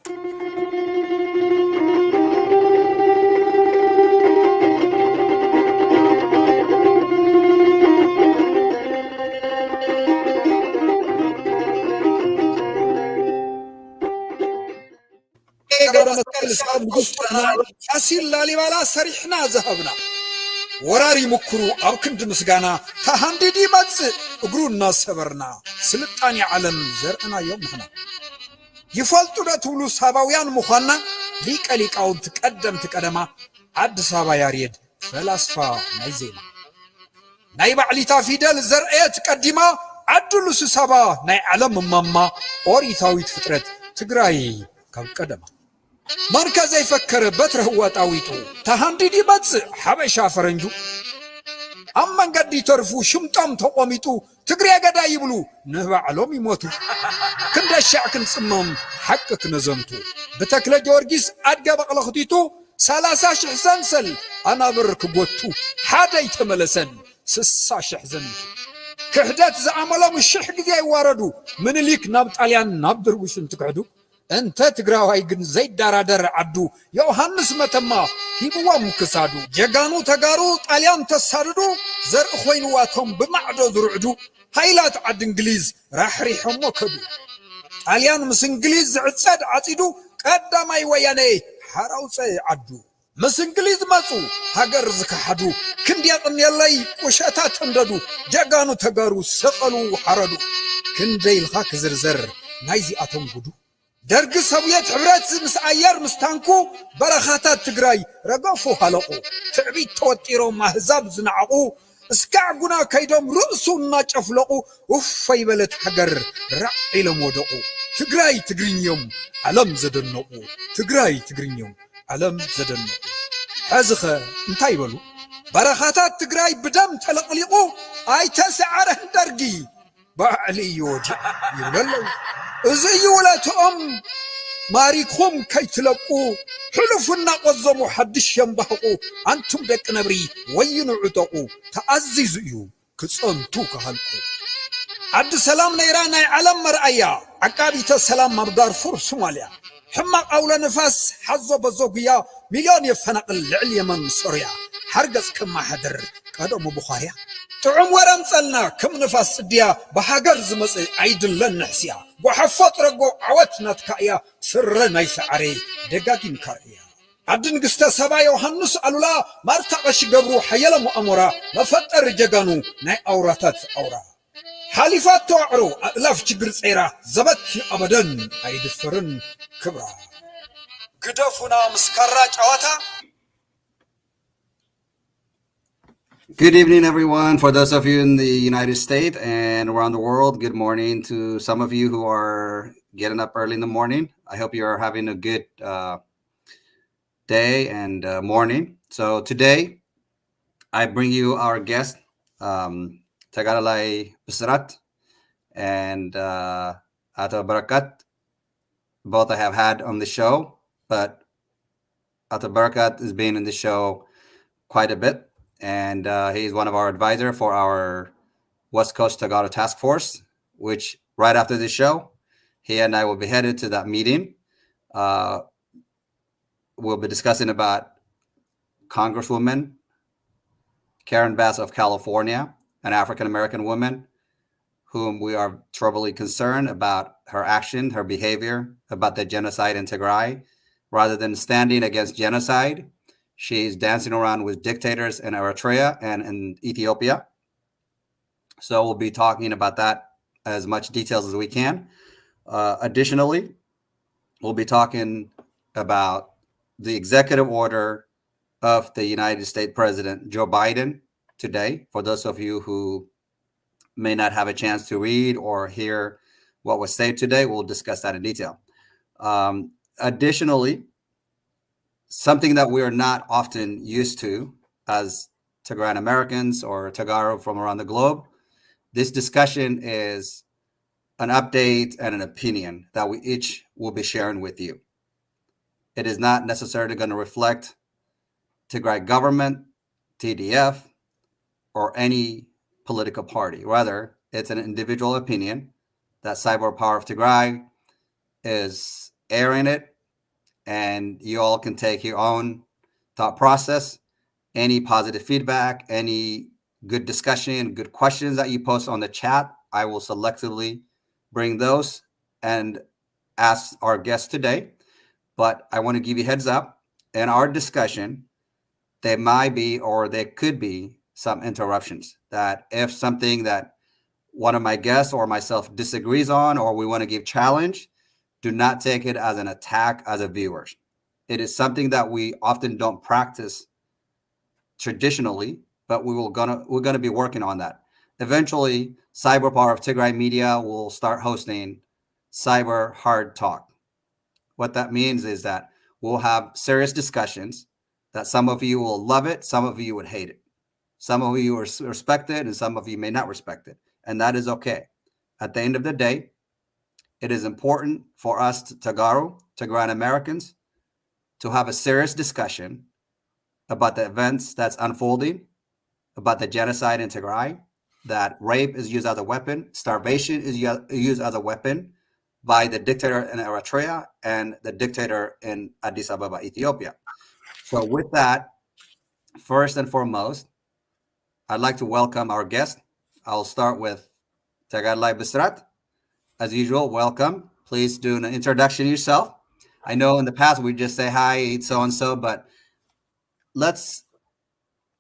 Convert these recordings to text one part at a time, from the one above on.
حسين لاليبالا سريحنا ذهبنا وراري مكرو أو كند مسجانا تهندي دي بس أقولنا صبرنا سلطاني علم زرنا يوم هنا يفلتو ده تولو سباويان مخانا ليك أو تقدم عد سبا ياريد فلاسفة نايزينا نايب علي تافيدل زرقيت قديما عدلو سبا ناي علم ماما أوريتاويت فترة تقراي كم قدما مركز يفكر بتر هو تاويتو تهندي دي بس حبشا فرنجو أما قد يترفو شمتام تقوميتو تقري قدا يبلو نهبع علوم يموتو كندا الشعك نصمم حقك نزمتو بتكلا جورجيس أدقى بقلختيتو 30 سنسل أنا برك قوتو حدا يتملسن 60 زنتو كحدات زعملهم الشح قدي واردو من ليك نابط عليان نابدر وشن تقعدو أنت تقراوهاي جن زي دارادر عدو يوحنس متما هيبوا مكسادو جغانو تغارو طاليان تساردو زر خوينواتهم بمعدو ذرعدو هايلات عد انجليز راح ريحمو كدو طاليان مس انجليز عصد عصيدو قداماي وياني حراوصي عدو مس انجليز مصو هاجر زكحدو كندياقن يلاي قشاتا تنددو جغانو تغارو سقلو حردو كندي الخاك زرزر نايزي اتم غدو درق سويت عبرات مس عيار مستانكو برخاتات تقراي رقافو هلقو تعبيد توتيرو مهزاب زنعقو اسكعقنا كيدوم رؤسو ناچفلقو وفاي بلت حقر رعي لمودقو تقراي تقرينيوم علم زدنقو تقراي تقرينيوم علم زدنقو حزخة انتاي بلو برخاتات تقراي بدم تلقلقو اي تسعره درقي بعلي يوجي يبلو زي ولاتهم ماريكهم كي تلقوا حلفنا قزموا حدش ينبهقوا أنتم دك نبري وينو عتقوا تأزيزوا كسنتو كهلقوا عبد السلام نيرانا علم مرأيا عقابي السلام مردار فور سوماليا حمق أولا نفاس حظو بزوقيا مليون يفنقل لعليا من سوريا حرقس كما حدر قدمو بخاريا تعم ورمصلنا كم نفاس ديا بحاجر زمصي عيد لنا حسيا وحفط رجو عوتنا تكايا سر نيسعري دقاقين كاريا عبد نقستا سبا يوحنس ألولا مارتقش قبرو حيلا مؤمرا مفتر جغانو ناي أوراتات أورا حالفات توعرو ألاف جبر صيرا زبط أبدا عيدفرن كبرا قدفنا مسكراج عواتا. Good evening, everyone. For those of you in the United States and around the world, good morning to some of you who are getting up early in the morning. I hope you are having a good day and morning. So today, I bring you our guest, Tagalay Bisrat and Ato Barakat. Both I have had on the show, but Ato Barakat has been in the show quite a bit. And he's one of our advisors for our West Coast Tagaro Task Force, which right after the show, he and I will be headed to that meeting. We'll be discussing about Congresswoman Karen Bass of California, an African-American woman whom we are trebly concerned about her action, her behavior, about the genocide in Tigray. Rather than standing against genocide, she's dancing around with dictators in Eritrea and in Ethiopia. So we'll be talking about that as much details as we can. Additionally, we'll be talking about the executive order of the United States President Joe Biden today. For those of you who may not have a chance to read or hear what was said today, we'll discuss that in detail. Additionally, something that we are not often used to as Tigrayan Americans or Tagaro from around the globe. This discussion is an update and an opinion that we each will be sharing with you. It is not necessarily going to reflect Tigray government, TDF, or any political party. Rather, it's an individual opinion that Cyber Power of Tigray is airing it and you all can take your own thought process, any positive feedback, any good discussion, good questions that you post on the chat. I will selectively bring those and ask our guests today. But I want to give you a heads up. In our discussion, there might be, or there could be, some interruptions. That if something that one of my guests or myself disagrees on, or we want to give challenge, do not take it as an attack as a viewer. It is something that we often don't practice traditionally, but we're gonna be working on that. Eventually, Cyber Power of Tigray Media will start hosting Cyber Hard Talk. What that means is that we'll have serious discussions that some of you will love it, some of you would hate it. Some of you respect it, and some of you may not respect it. And that is okay. At the end of the day, it is important for us, Tigrayan Americans, to have a serious discussion about the events that's unfolding, about the genocide in Tigray, that rape is used as a weapon, starvation is used as a weapon by the dictator in Eritrea and the dictator in Addis Ababa, Ethiopia. So with that, first and foremost, I'd like to welcome our guest. I'll start with Tagalay Bisrat. As usual, welcome. Please do an introduction yourself. I know in the past we just say hi, so-and-so, but let's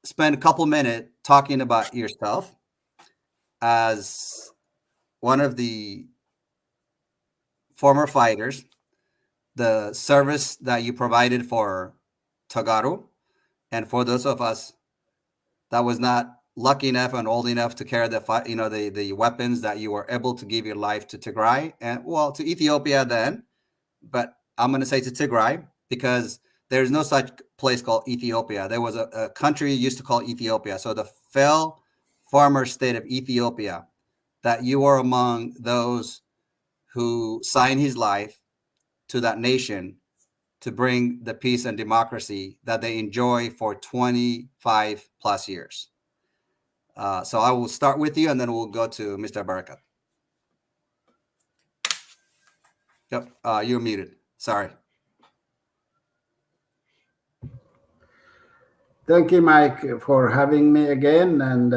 spend a couple minutes talking about yourself as one of the former fighters, the service that you provided for Tagaru, and for those of us that was not lucky enough and old enough to carry the weapons, that you were able to give your life to Tigray and, well, to Ethiopia then, but I'm going to say to Tigray because there's no such place called Ethiopia. There was a country used to call Ethiopia. So the fell farmer state of Ethiopia, that you were among those who signed his life to that nation to bring the peace and democracy that they enjoy for 25 plus years. So I will start with you, and then we'll go to Mr. Barakat. Yep, you're muted. Sorry. Thank you, Mike, for having me again. And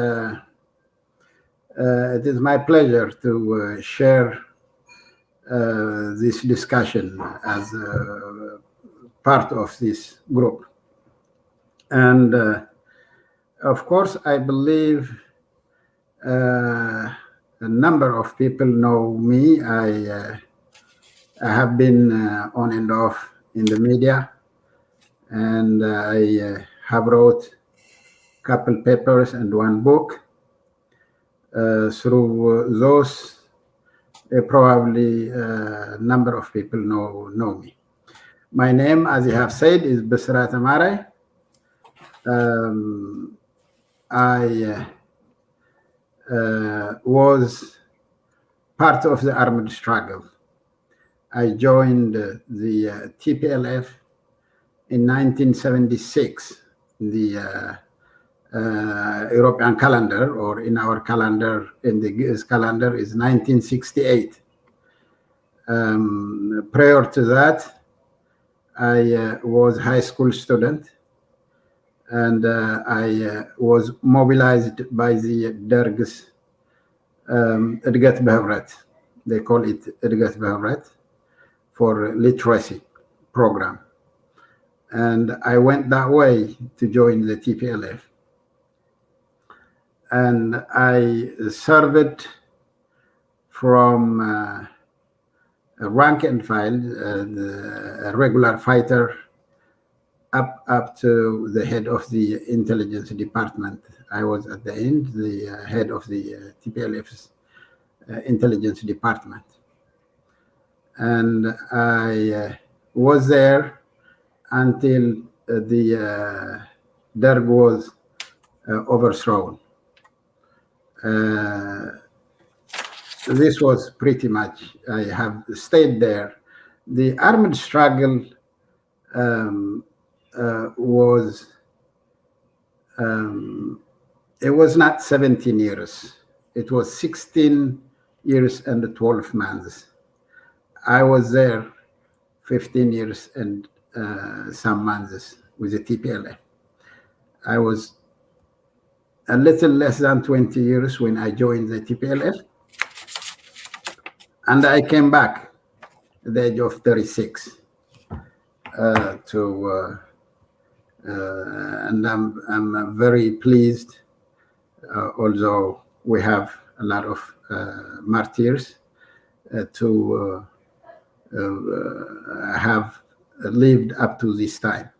it is my pleasure to share this discussion as part of this group. And of course, I believe a number of people know me. I have been on and off in the media, and I have wrote a couple papers and one book. Through those, probably a number of people know me. My name, as you have said, is Bisrat Amare. I was part of the armed struggle. I joined the TPLF in 1976, the European calendar, or in our calendar, in the US calendar, is 1968. Prior to that, I was a high school student, and I was mobilized by the Derg's Edgat Behevret. They call it Edgat Behevret, for literacy program. And I went that way to join the TPLF. And I served from a rank and file, a regular fighter, up to the head of the intelligence department. I was at the end the head of the TPLF's intelligence department. And I was there until the Derg was overthrown. This was pretty much, I have stayed there. The armed struggle was, it was not 17 years. It was 16 years and 12 months. I was there 15 years and some months with the TPLF. I was a little less than 20 years when I joined the TPLF, and I came back at the age of 36 and I'm very pleased, although we have a lot of martyrs, to have lived up to this time.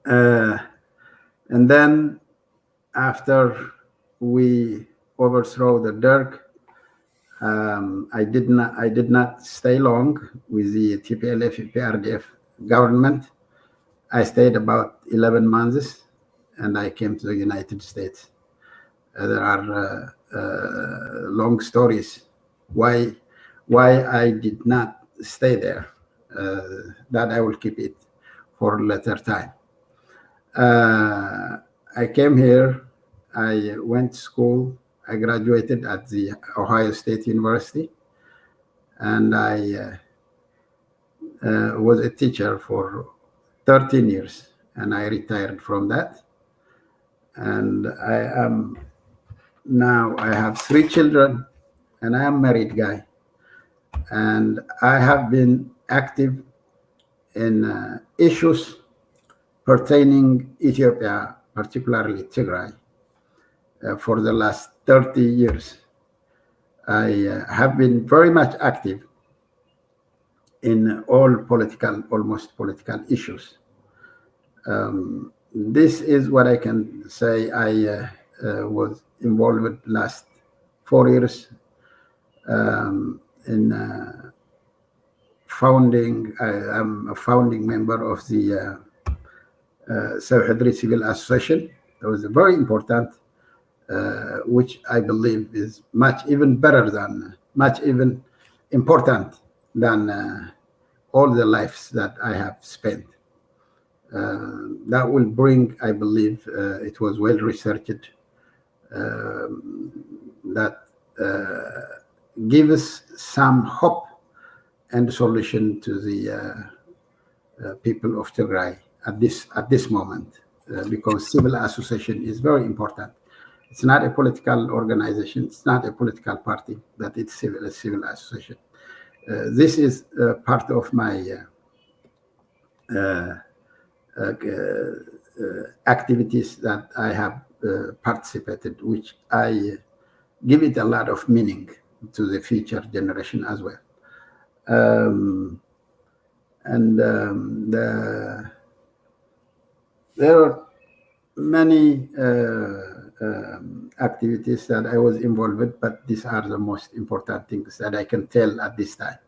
And then after we overthrow the Derg, I did not stay long with the TPLF PRDF government. I stayed about 11 months, and I came to the United States. There are long stories why I did not stay there. That I will keep it for a later time. I came here. I went to school. I graduated at the Ohio State University, and I was a teacher for 13 years, and I retired from that. And I have 3 children, and I am a married guy. And I have been active in issues pertaining Ethiopia, particularly Tigray, for the last 30 years. I have been very much active in almost political issues. This is what I can say. I was involved with last 4 years in founding. I'm a founding member of the Sahadri Civil Association. That was very important, which I believe is much even important than all the lives that I have spent. That will bring, I believe, it was well researched, that gives some hope and solution to the people of Tigray at this moment, because civil association is very important. It's not a political organization. It's not a political party, but it's a civil association. This is part of my activities that I have participated, which I give it a lot of meaning to the future generation as well. There are many activities that I was involved with, but these are the most important things that I can tell at this time.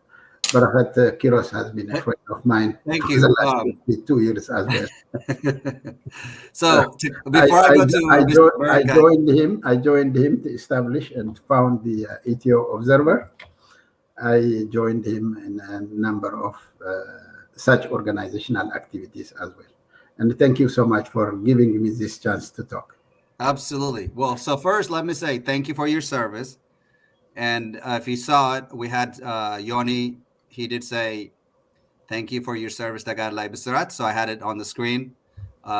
But Kiros has been a friend of mine Thank for you. the last 52 years as well. So before I go to I joined him to establish and found the ETO Observer. I joined him in a number of such organizational activities as well. And thank you so much for giving me this chance to talk. Absolutely. Well, so first, let me say thank you for your service. And if you saw it, we had Yoni. He did say, thank you for your service, Tagalay Bisurat. So I had it on the screen.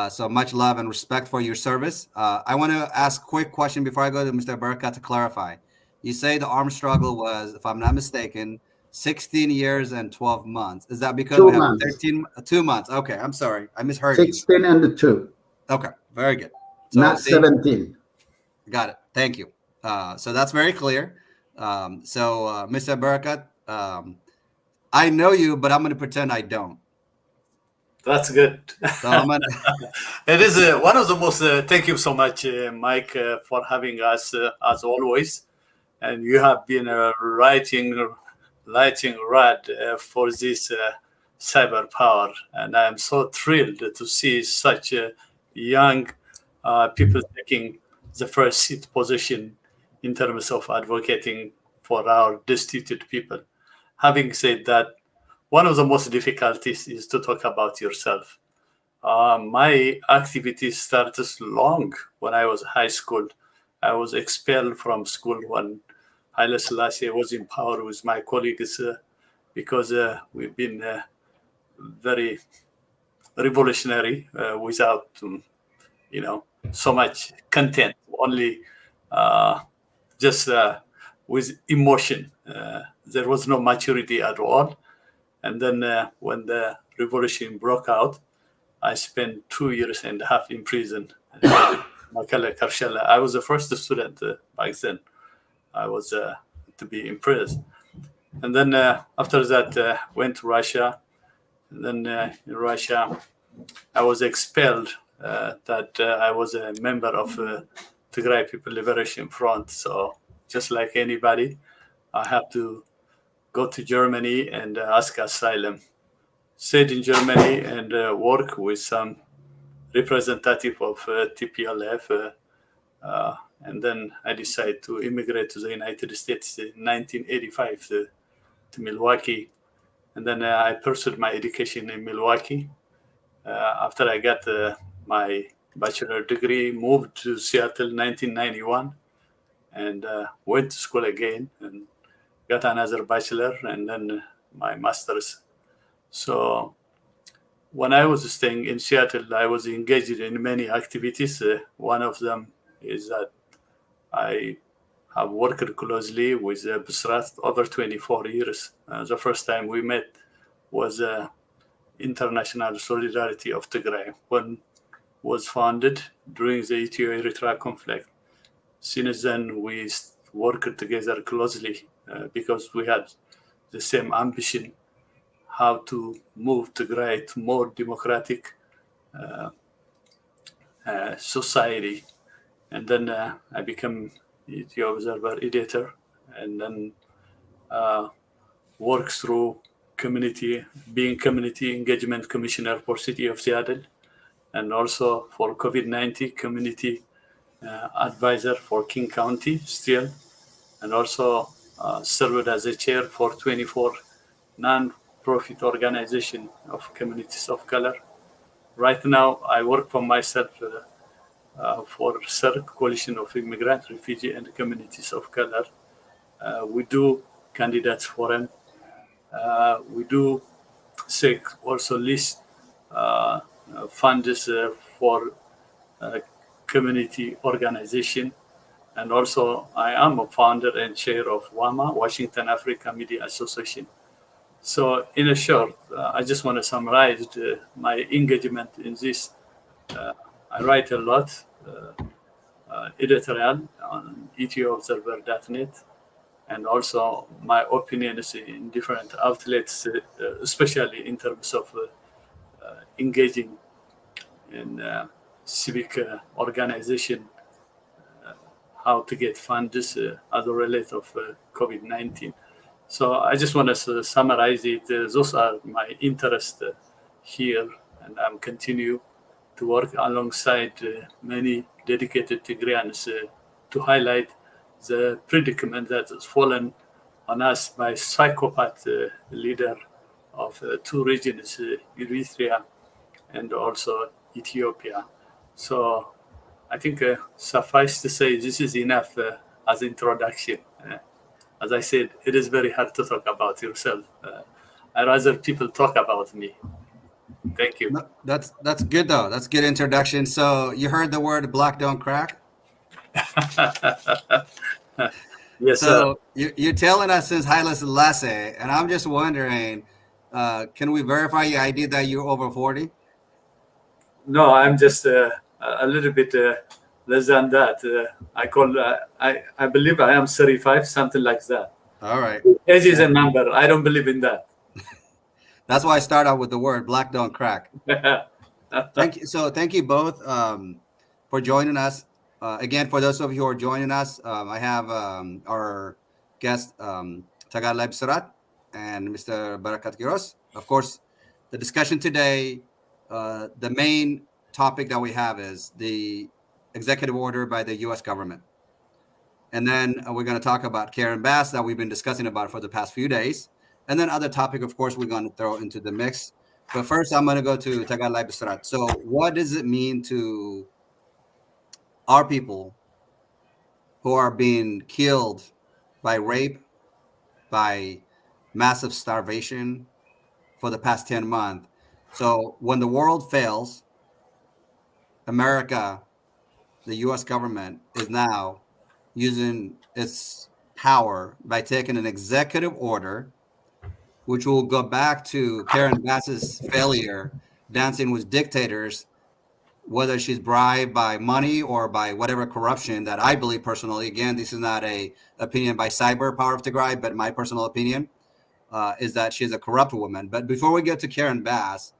So much love and respect for your service. I want to ask a quick question before I go to Mr. Burka to clarify. You say the armed struggle was, if I'm not mistaken, 16 years and 12 months. Is that because 2 we have months. 2 months? Okay, I'm sorry. I misheard 16 you. and 2. Okay, very good. So, not 17. Got it. Thank you. So that's very clear. Mr. Barakat, I know you, but I'm going to pretend I don't. That's good. So I'm gonna... It is one of the most. Thank you so much, Mike, for having us as always. And you have been a lighting rod for this cyber power, and I am so thrilled to see such young people taking the first seat position in terms of advocating for our destitute people. Having said that, one of the most difficulties is to talk about yourself. My activity started long when I was high school. I was expelled from school when Haile Selassie was in power with my colleagues because we've been very revolutionary without, so much content, only just with emotion. There was no maturity at all. And then when the revolution broke out, I spent 2.5 years in prison. I was the first student back then. I was to be imprisoned. And then after that, went to Russia. And then in Russia, I was expelled that I was a member of Tigray People Liberation Front. So just like anybody, I have to go to Germany and ask asylum. Stayed in Germany and work with some representative of TPLF. And then I decided to immigrate to the United States in 1985 to Milwaukee. And then I pursued my education in Milwaukee. After I got my bachelor degree, moved to Seattle in 1991 and went to school again and got another bachelor and then my master's. So when I was staying in Seattle, I was engaged in many activities. One of them is that I have worked closely with Busrat over 24 years. The first time we met was International Solidarity of Tigray, when was founded during the Ethio-Eritrea conflict. Since then, we worked together closely because we had the same ambition, how to move Tigray to more democratic society. And then I became Ethio Observer editor, and then works through being community engagement commissioner for City of Seattle, and also for COVID-19 community advisor for King County still, and also served as a chair for 24 non-profit organization of communities of color. Right now, I work for myself for CERC, Coalition of Immigrant, Refugee, and Communities of Color. We do candidates forum. We do seek also list funds for community organization. And also I am a founder and chair of WAMA, Washington Africa Media Association. So in a short, I just want to summarize my engagement in this. I write a lot, editorial on ethioobserver.net, and also my opinions in different outlets, especially in terms of engaging in civic organization, how to get funds as a result of COVID-19. So I just want to summarize it. Those are my interests here, and I'm continue to work alongside many dedicated Tigrayans to highlight the predicament that has fallen on us by psychopath leader of two regions, Eritrea and also Ethiopia. So I think suffice to say, this is enough as introduction. As I said, it is very hard to talk about yourself. I'd rather people talk about me. Thank you. No, that's good though. That's good introduction. So you heard the word "black don't crack." Yes, so you're telling us since Haile Selassie, and I'm just wondering, can we verify your ID that you're over 40? No, I'm just a little bit less than that. I believe I am 35, something like that. All right. Age is a number. I don't believe in that. That's why I start out with the word "black don't crack." Thank you. So thank you both for joining us. Again, for those of you who are joining us, I have our guest, Tagalay Bsarat and Mr. Barakat Giros. Of course, the discussion today, the main topic that we have is the executive order by the U.S. government. And then we're going to talk about Karen Bass that we've been discussing about for the past few days. And then other topic, of course, we're going to throw into the mix. But first, I'm going to go to Tagalay Bsarat. So what does it mean to our people who are being killed by rape, by massive starvation for the past 10 months. So when the world fails, America, the US government, is now using its power by taking an executive order, which will go back to Karen Bass's failure, dancing with dictators, whether she's bribed by money or by whatever corruption that I believe personally. Again, this is not a opinion by Cyber Power of Tigray, but my personal opinion is that she's a corrupt woman. But before we get to Karen Bass,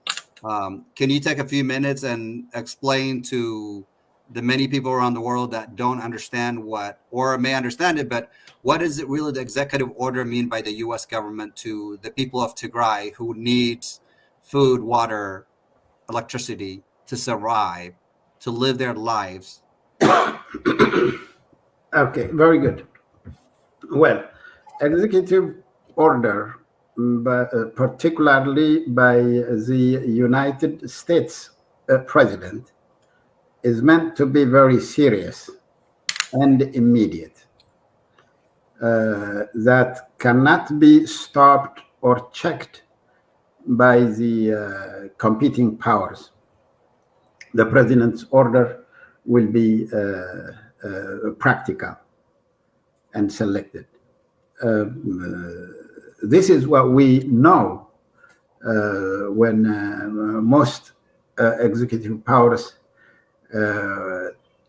can you take a few minutes and explain to the many people around the world that don't understand what, or may understand it, but what is it really the executive order mean by the US government to the people of Tigray who need food, water, electricity to survive, to live their lives? Okay, very good. Well, executive order, particularly by the United States president, is meant to be very serious and immediate. That cannot be stopped or checked by the competing powers. The president's order will be practical and selected. This is what we know when most executive powers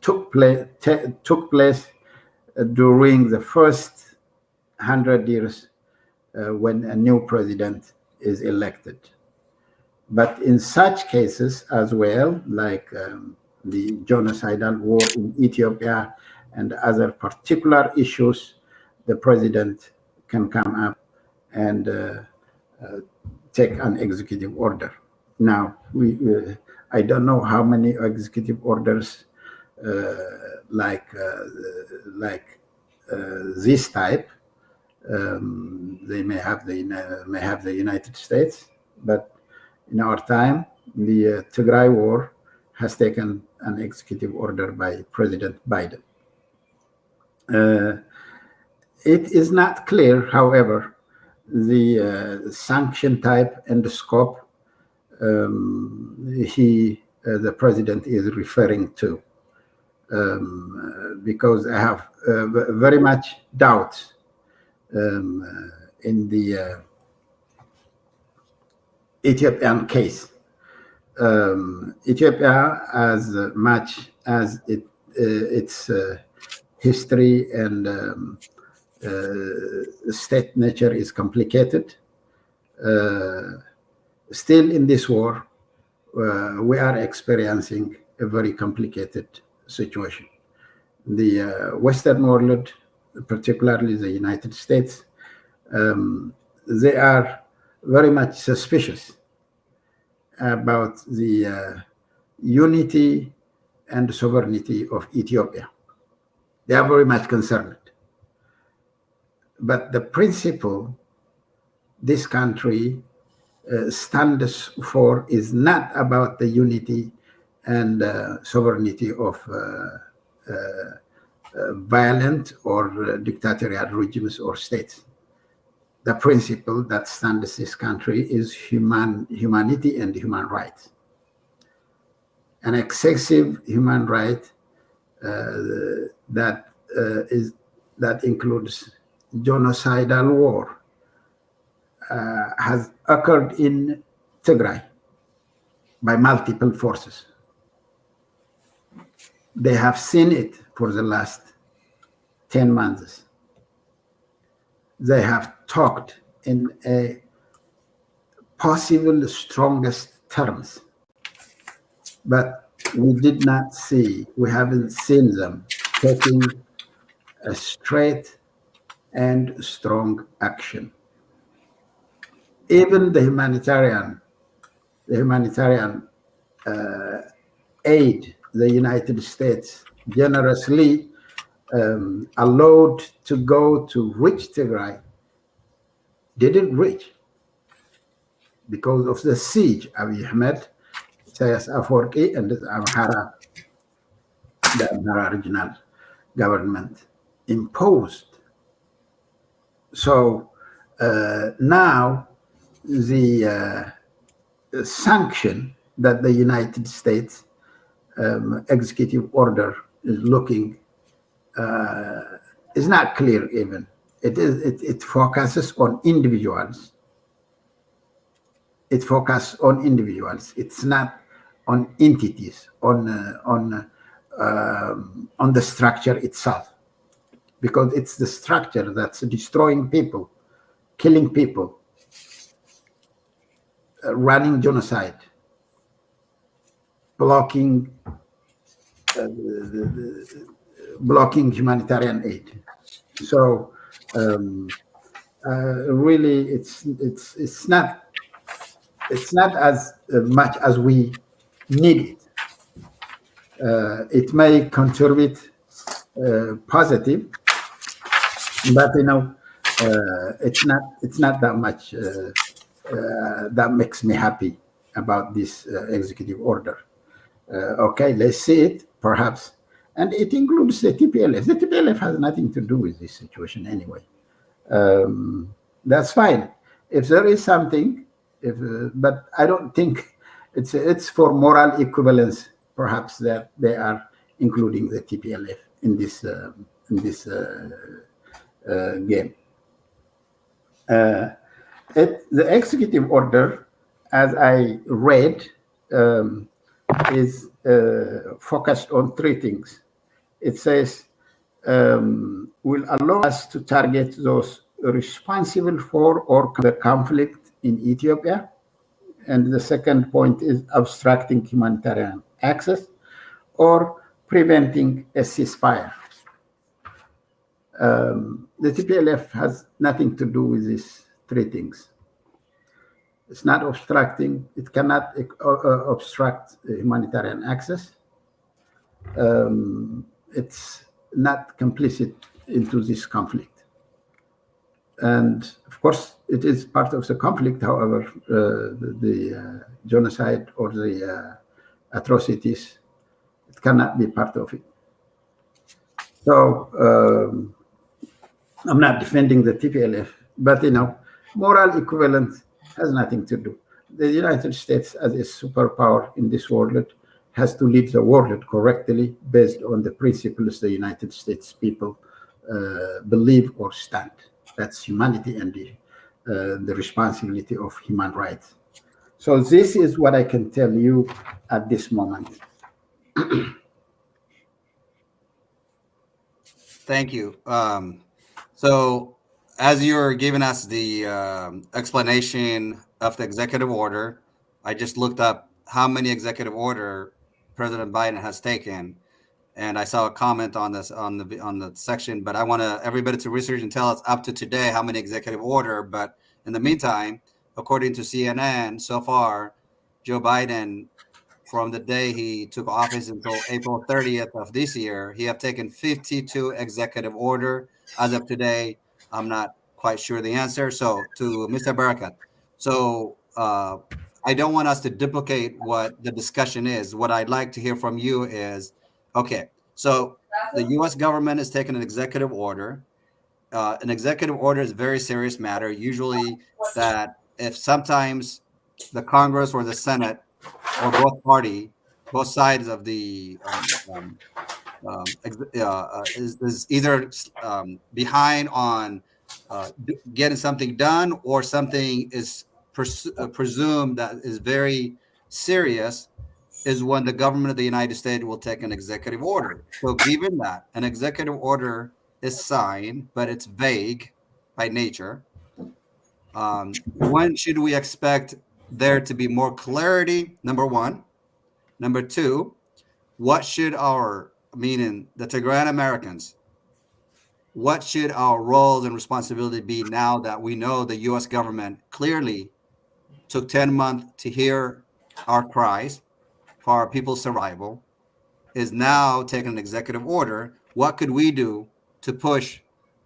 took place during the first 100 years when a new president is elected. But in such cases as well, like the genocidal war in Ethiopia and other particular issues, the president can come up and take an executive order. Now, I don't know how many executive orders like this type they may have the United States, but in our time, the Tigray war has taken an executive order by President Biden. It is not clear, however, the sanction type and the scope the president is referring to, because I have very much doubts in the Ethiopian case. Ethiopia, as much as its history and state nature is complicated, still in this war, we are experiencing a very complicated situation. The Western world, particularly the United States, they are very much suspicious about the unity and sovereignty of Ethiopia. They are very much concerned. But the principle this country stands for is not about the unity and sovereignty of violent or dictatorial regimes or states. The principle that stands this country is humanity and human rights. An excessive human right that includes genocidal war has occurred in Tigray by multiple forces. They have seen it for the last 10 months. They have talked in a possible strongest terms, but we haven't seen them taking a straight and strong action. Even the humanitarian aid the United States generously allowed to go to reach Tigray didn't reach because of the siege Abiy Ahmed, Isaias Afwerki, and the Amhara regional government imposed. So Now, the sanction that the United States executive order is looking is not clear even. It focuses on individuals. It focuses on individuals. It's not on entities, on the structure itself, because it's the structure that's destroying people, killing people, running genocide, blocking humanitarian aid. So really, it's not as much as we need it. It may contribute positive, but it's not that much that makes me happy about this executive order. Okay, let's see it, perhaps. And it includes the TPLF. The TPLF has nothing to do with this situation anyway. That's fine. If there is something, but I don't think it's for moral equivalence, perhaps, that they are including the TPLF in this game. The executive order, as I read, is focused on three things. It says will allow us to target those responsible for or the conflict in Ethiopia. And the second point is obstructing humanitarian access or preventing a ceasefire. The TPLF has nothing to do with these three things. It's not obstructing, it cannot obstruct humanitarian access. It's not complicit into this conflict. And of course, it is part of the conflict. However, the genocide or the atrocities, it cannot be part of it. So I'm not defending the TPLF, but moral equivalence has nothing to do. The United States, as a superpower in this world, has to lead the world correctly based on the principles the United States people believe or stand. That's humanity and the responsibility of human rights. So this is what I can tell you at this moment. Thank you. So as you're giving us the explanation of the executive order, I just looked up how many executive order President Biden has taken, and I saw a comment on this on the section. But I want everybody to research and tell us up to today how many executive order. But in the meantime, according to CNN, so far, Joe Biden, from the day he took office until April 30th of this year, he have taken 52 executive order. As of today, I'm not quite sure the answer. So to Mr. Barakat, so I don't want us to duplicate what the discussion is. What I'd like to hear from you is, okay, so the U.S. government has taken an executive order. An executive order is a very serious matter. Usually that if sometimes the Congress or the Senate or both sides of the is either behind on getting something done, or something is presumed that is very serious, is when the government of the United States will take an executive order. So given that an executive order is signed, but it's vague by nature, when should we expect there to be more clarity? Number one. Number two, what should meaning the Tigrayan Americans, what should our roles and responsibility be now that we know the U.S. government clearly took 10 months to hear our cries for our people's survival, is now taking an executive order? What could we do to push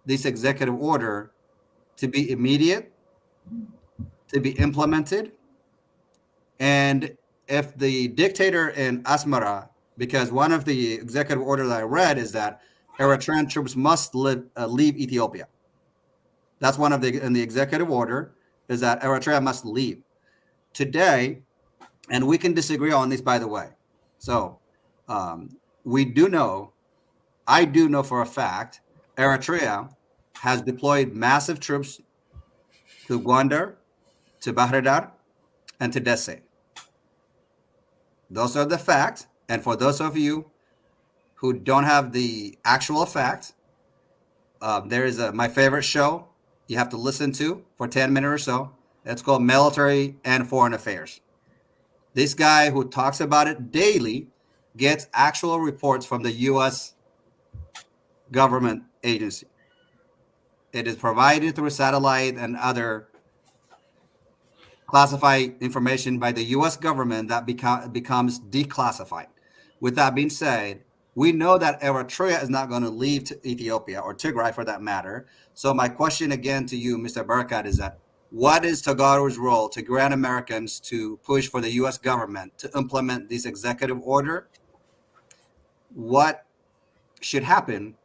this executive order to be immediate, to be implemented? And if the dictator in Asmara, because one of the executive orders I read is that Eritrean troops must leave Ethiopia. That's one of in the executive order, is that Eritrea must leave. Today, and we can disagree on this, by the way. So we do know, I do know for a fact, Eritrea has deployed massive troops to Gondar, to Bahir Dar, and to Dessie. Those are the facts. And for those of you who don't have the actual fact, there is my favorite show you have to listen to for 10 minutes or so. It's called Military and Foreign Affairs. This guy who talks about it daily gets actual reports from the U.S. government agency. It is provided through satellite and other classified information by the U.S. government that becomes declassified. With that being said, we know that Eritrea is not going to leave to Ethiopia, or Tigray for that matter. So my question again to you, Mr. Barakat, is that what is Tagaru's role to grant Americans to push for the U.S. government to implement this executive order? What should happen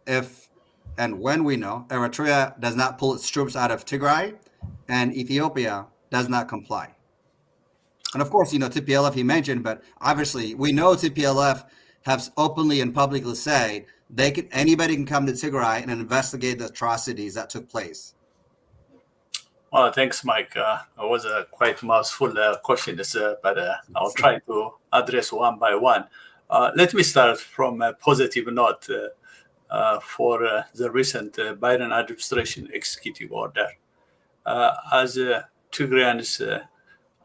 if and when we know Eritrea does not pull its troops out of Tigray and Ethiopia does not comply? And of course, TPLF he mentioned, but obviously we know TPLF has openly and publicly said anybody can come to Tigray and investigate the atrocities that took place. Well, thanks, Mike. It was a quite mouthful question, but I'll try to address one by one. Let me start from a positive note for the recent Biden administration executive order. As Tigrayans,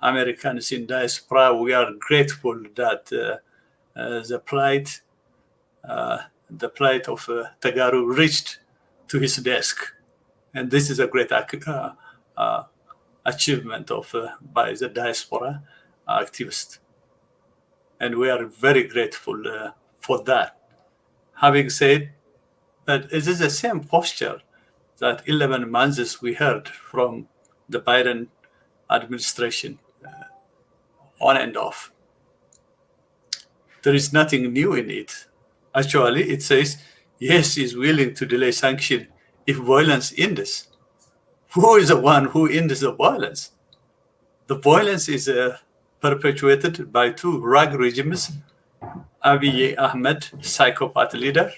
Americans in diaspora, we are grateful that the plight of Tagaru reached to his desk, and this is a great achievement by the diaspora activists, and we are very grateful for that. Having said that, it is the same posture that 11 months we heard from the Biden administration on and off. There is nothing new in it. Actually, it says, yes, he's willing to delay sanction if violence ends. Who is the one who ends the violence? The violence is perpetuated by two RAG regimes, Abiy Ahmed, psychopath leader,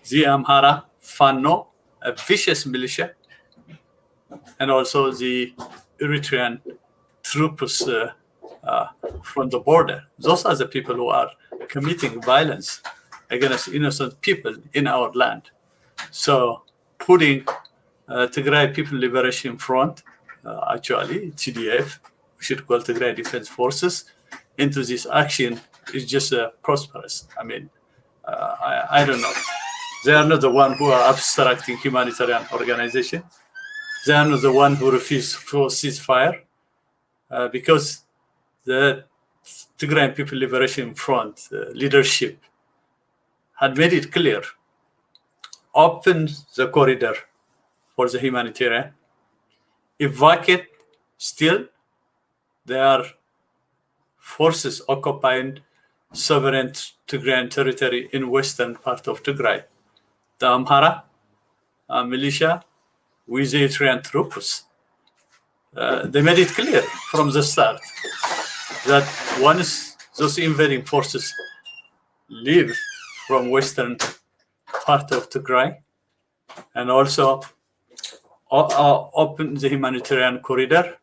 the Amhara Fano, a vicious militia, and also the Eritrean troops from the border. Those are the people who are committing violence against innocent people in our land. So putting Tigray People Liberation Front, actually TDF, we should call Tigray Defense Forces, into this action is just prosperous. I mean, I don't know. They are not the one who are obstructing humanitarian organization. They are not the one who refuse for ceasefire, because the Tigray People Liberation Front leadership had made it clear, open the corridor for the humanitarian, evacuate. Still, there are forces occupying sovereign Tigrayan territory in western part of Tigray. The Amhara militia with the Eritrean troops. They made it clear from the start that once those invading forces leave from western part of Tigray and also open the humanitarian corridor,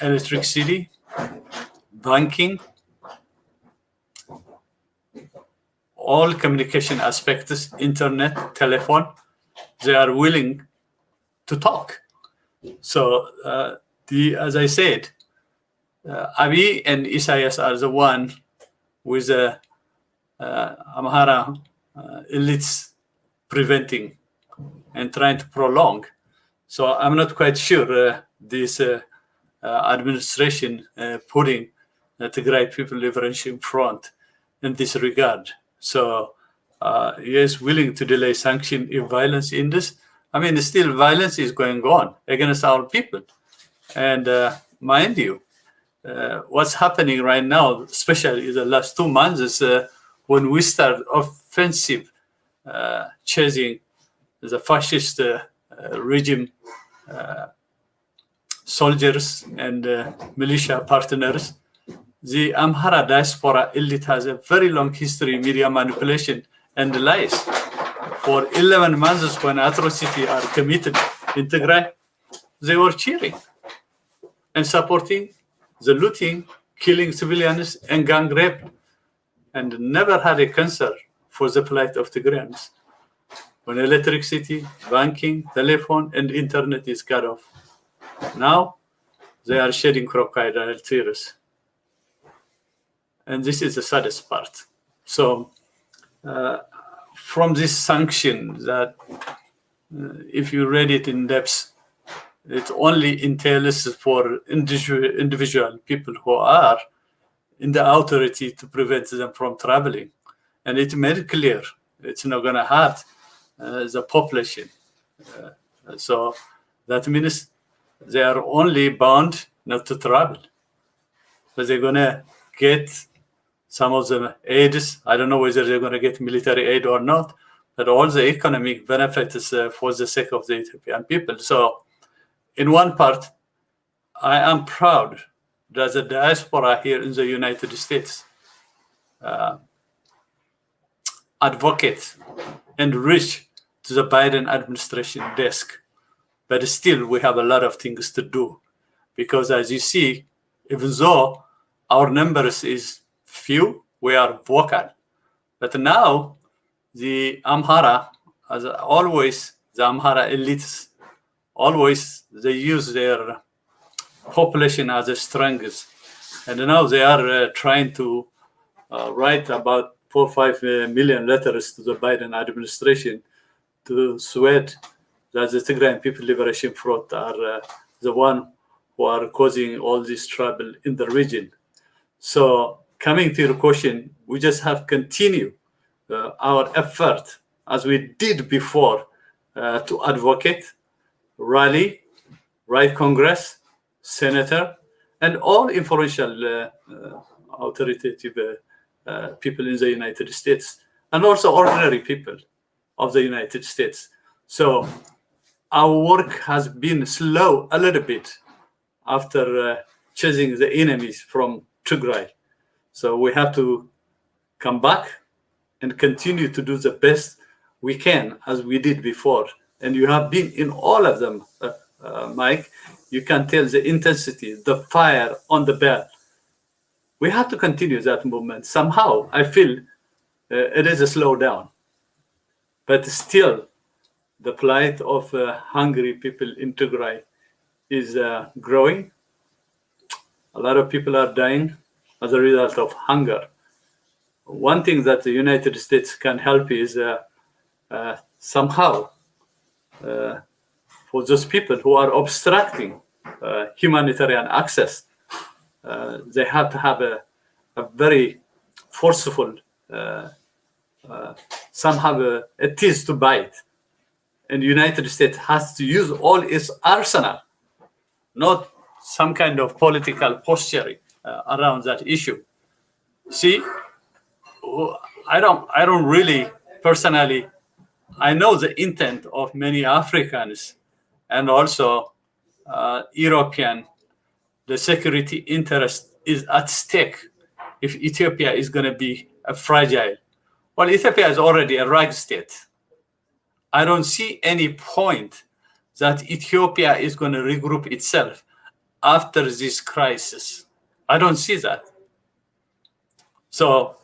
electricity, banking, all communication aspects, internet, telephone, they are willing to talk. So, as I said, Abiy and Isaias are the one with the Amhara elites preventing and trying to prolong. So I'm not quite sure this administration putting the Tigray People Liberation Front in this regard. So he is willing to delay sanction if violence ends. I mean, still violence is going on against our people. And mind you, what's happening right now, especially in the last 2 months, is when we start offensive chasing the fascist regime soldiers and militia partners. The Amhara diaspora elite has a very long history in media manipulation and lies. For 11 months when atrocities are committed in Tigray, they were cheering and supporting the looting, killing civilians, and gang rape, and never had a concern for the plight of Tigrayans when electricity, banking, telephone, and internet is cut off. Now, they are shedding crocodile tears. And this is the saddest part. So, from this sanction that, if you read it in depth, it only entails for individual people who are in the authority to prevent them from traveling. And it made it clear it's not going to hurt the population. So that means they are only bound not to travel. But they're going to get some of the aids. I don't know whether they're going to get military aid or not, but all the economic benefits for the sake of the Ethiopian people. So in one part, I am proud that the diaspora here in the United States advocate and reach to the Biden administration desk. But still, we have a lot of things to do. Because as you see, even though our numbers is few, we are vocal. But now, the Amhara, as always, the Amhara elites, always they use their population as a strength. And now they are trying to write about 4 or 5 million letters to the Biden administration to sweat that the Tigray People Liberation Front are the one who are causing all this trouble in the region. So coming to your question, we just have to continue our effort as we did before to advocate, rally, write Congress, Senator, and all influential authoritative people in the United States, and also ordinary people of the United States. So our work has been slow a little bit after chasing the enemies from Tigray. So we have to come back and continue to do the best we can as we did before. And you have been in all of them, Mike. You can tell the intensity, the fire on the bell. We have to continue that movement. Somehow, I feel it is a slowdown. But still, the plight of hungry people in Tigray is growing. A lot of people are dying as a result of hunger. One thing that the United States can help is somehow for those people who are obstructing humanitarian access, they have to have a very forceful, somehow a teeth to bite. And the United States has to use all its arsenal, not some kind of political posturing around that issue. See, I don't really personally, I know the intent of many Africans and also European. The security interest is at stake if Ethiopia is going to be a fragile. Well, Ethiopia is already a rag state. I don't see any point that Ethiopia is going to regroup itself after this crisis. I don't see that. So,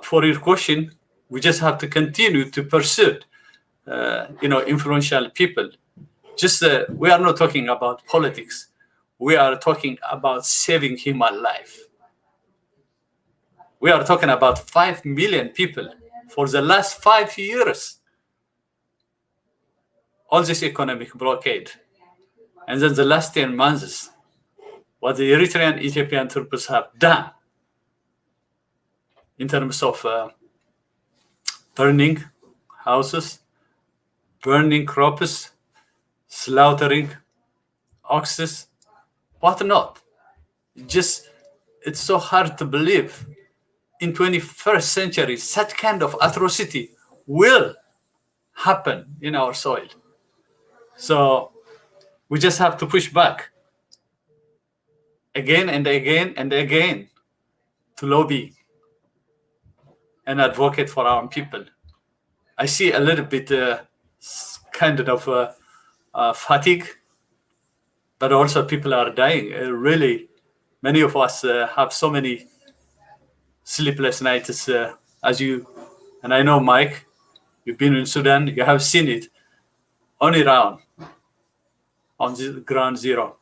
for your question, we just have to continue to pursue, influential people. Just we are not talking about politics. We are talking about saving human life. We are talking about 5 million people for the last 5 years. All this economic blockade. And then the last 10 months, what the Eritrean Ethiopian troops have done in terms of burning houses, burning crops, slaughtering oxes, whatnot. It's so hard to believe in 21st century such kind of atrocity will happen in our soil. So we just have to push back again and again and again to lobby and advocate for our people. I see a little bit kind of fatigue, but also people are dying. Really, many of us have so many sleepless nights, as you, and I know, Mike, you've been in Sudan, you have seen it on Iran, on the ground zero.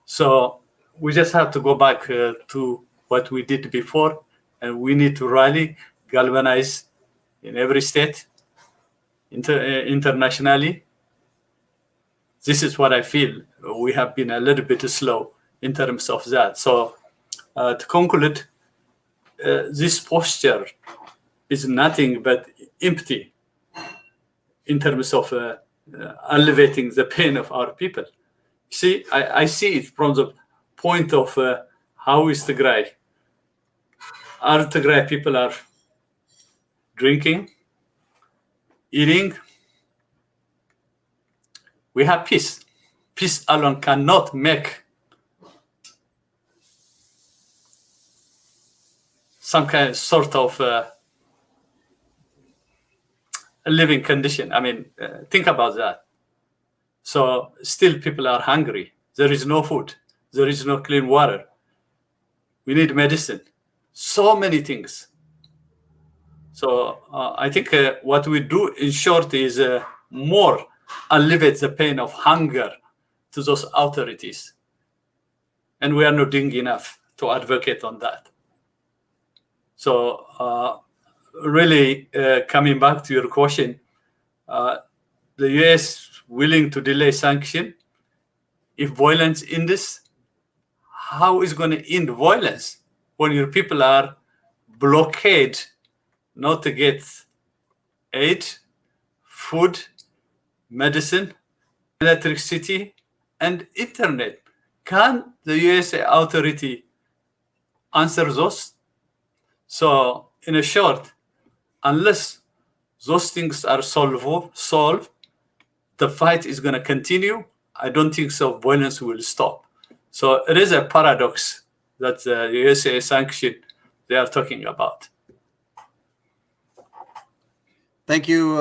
So we just have to go back to what we did before, and we need to rally, galvanize in every state, internationally. This is what I feel. We have been a little bit slow in terms of that. So to conclude, this posture is nothing but empty in terms of alleviating the pain of our people. See, I see it from the point of how is Tigray? Our Tigray people are drinking, eating. We have peace. Peace alone cannot make some kind of sort of a living condition. I mean, think about that. So still people are hungry. There is no food. There is no clean water. We need medicine. So many things. So I think what we do in short is more alleviate the pain of hunger to those authorities. And we are not doing enough to advocate on that. So really coming back to your question, the US willing to delay sanction. If violence ends, how is going to end violence when your people are blockaded not to get aid, food, medicine, electricity, and internet? Can the US authority answer those? So in a short, unless those things are solved, the fight is going to continue. I don't think so. Violence will stop. So it is a paradox that the USA sanction they are talking about. Thank you,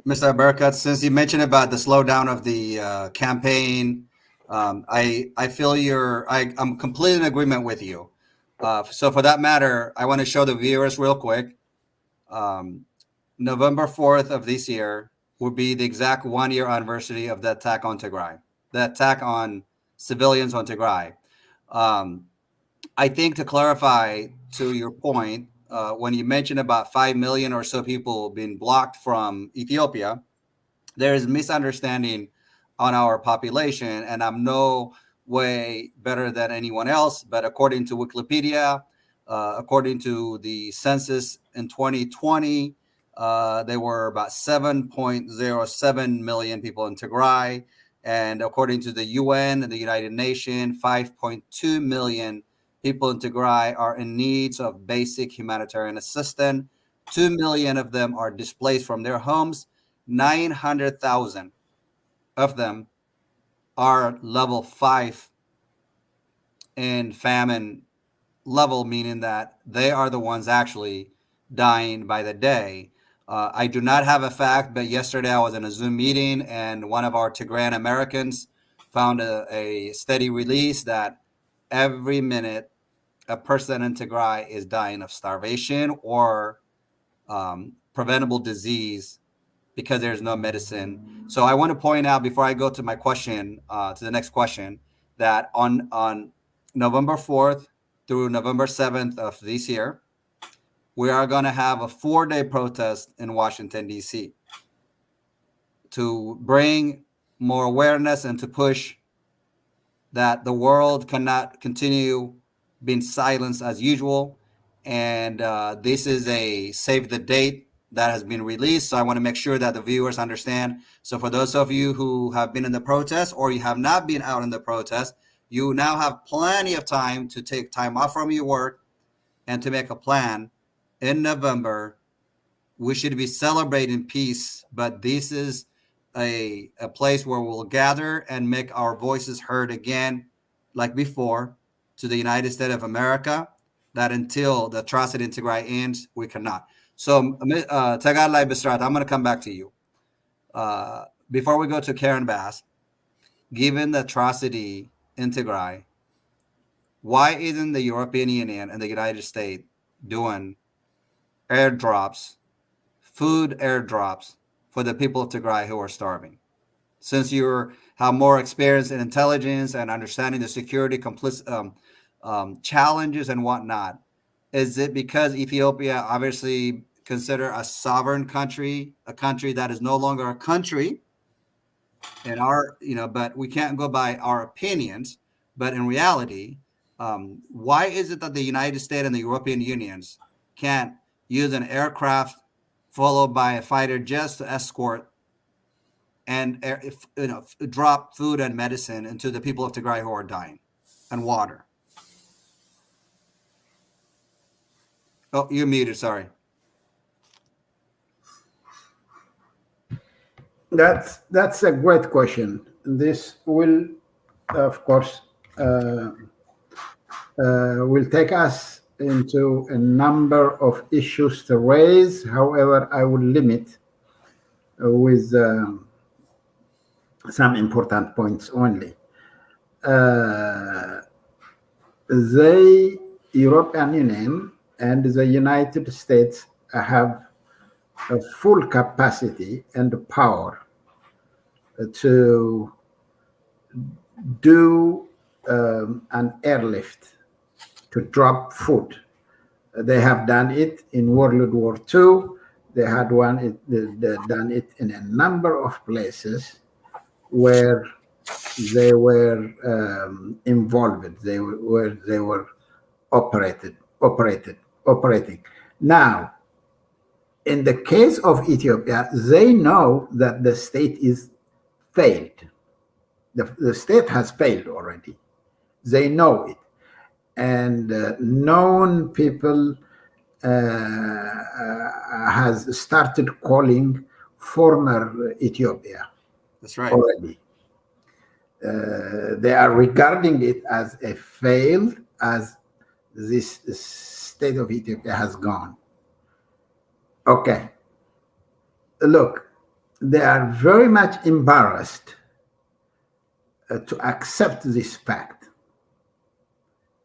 Mr. Barakat. Since you mentioned about the slowdown of the campaign, I feel I'm completely in agreement with you. So for that matter, I want to show the viewers real quick. November 4th of this year will be the exact 1-year anniversary of the attack on Tigray, the attack on civilians on Tigray. I think to clarify to your point, when you mentioned about 5 million or so people being blocked from Ethiopia, there is misunderstanding on our population, and I'm no way better than anyone else. But according to Wikipedia, according to the census in 2020, there were about 7.07 million people in Tigray. And according to the UN and the United Nations, 5.2 million people in Tigray are in need of basic humanitarian assistance. 2 million of them are displaced from their homes. 900,000 of them are level 5 in famine level, meaning that they are the ones actually dying by the day. I do not have a fact, but yesterday I was in a Zoom meeting and one of our Tigrayan Americans found a steady release that every minute a person in Tigray is dying of starvation or preventable disease because there's no medicine. So I want to point out before I go to my question, to the next question, that on November 4th through November 7th of this year, we are going to have a 4-day protest in Washington, D.C. to bring more awareness and to push that the world cannot continue being silenced as usual. And this is a save the date that has been released. So I want to make sure that the viewers understand. So for those of you who have been in the protest or you have not been out in the protest, you now have plenty of time to take time off from your work and to make a plan in November we should be celebrating peace, but this is a place where we'll gather and make our voices heard again, like before, to the United States of America, that until the atrocity in Tigray ends, we cannot. So, Tagalay Bisrat, I'm going to come back to you. Before we go to Karen Bass, given the atrocity in Tigray, why isn't the European Union and the United States doing airdrops, food airdrops for the people of Tigray who are starving? Since you have more experience in intelligence and understanding the security challenges and whatnot, is it because Ethiopia obviously consider a sovereign country, a country that is no longer a country in our, but we can't go by our opinions, but in reality, why is it that the United States and the European Unions can't use an aircraft followed by a fighter just to escort and drop food and medicine into the people of Tigray who are dying, and water? Oh, you're muted. Sorry. That's a great question. This will, of course, will take us into a number of issues to raise. However, I will limit with some important points only. The European Union and the United States have a full capacity and power to do an airlift to drop food. They have done it in World War II. They had done it in a number of places where they were involved. They were operating. Now, in the case of Ethiopia, they know that the state is failed. The state has failed already. They know it. And known people has started calling former Ethiopia. That's right. Already. They are regarding it as a fail, as this state of Ethiopia has gone. Okay. Look, they are very much embarrassed to accept this fact.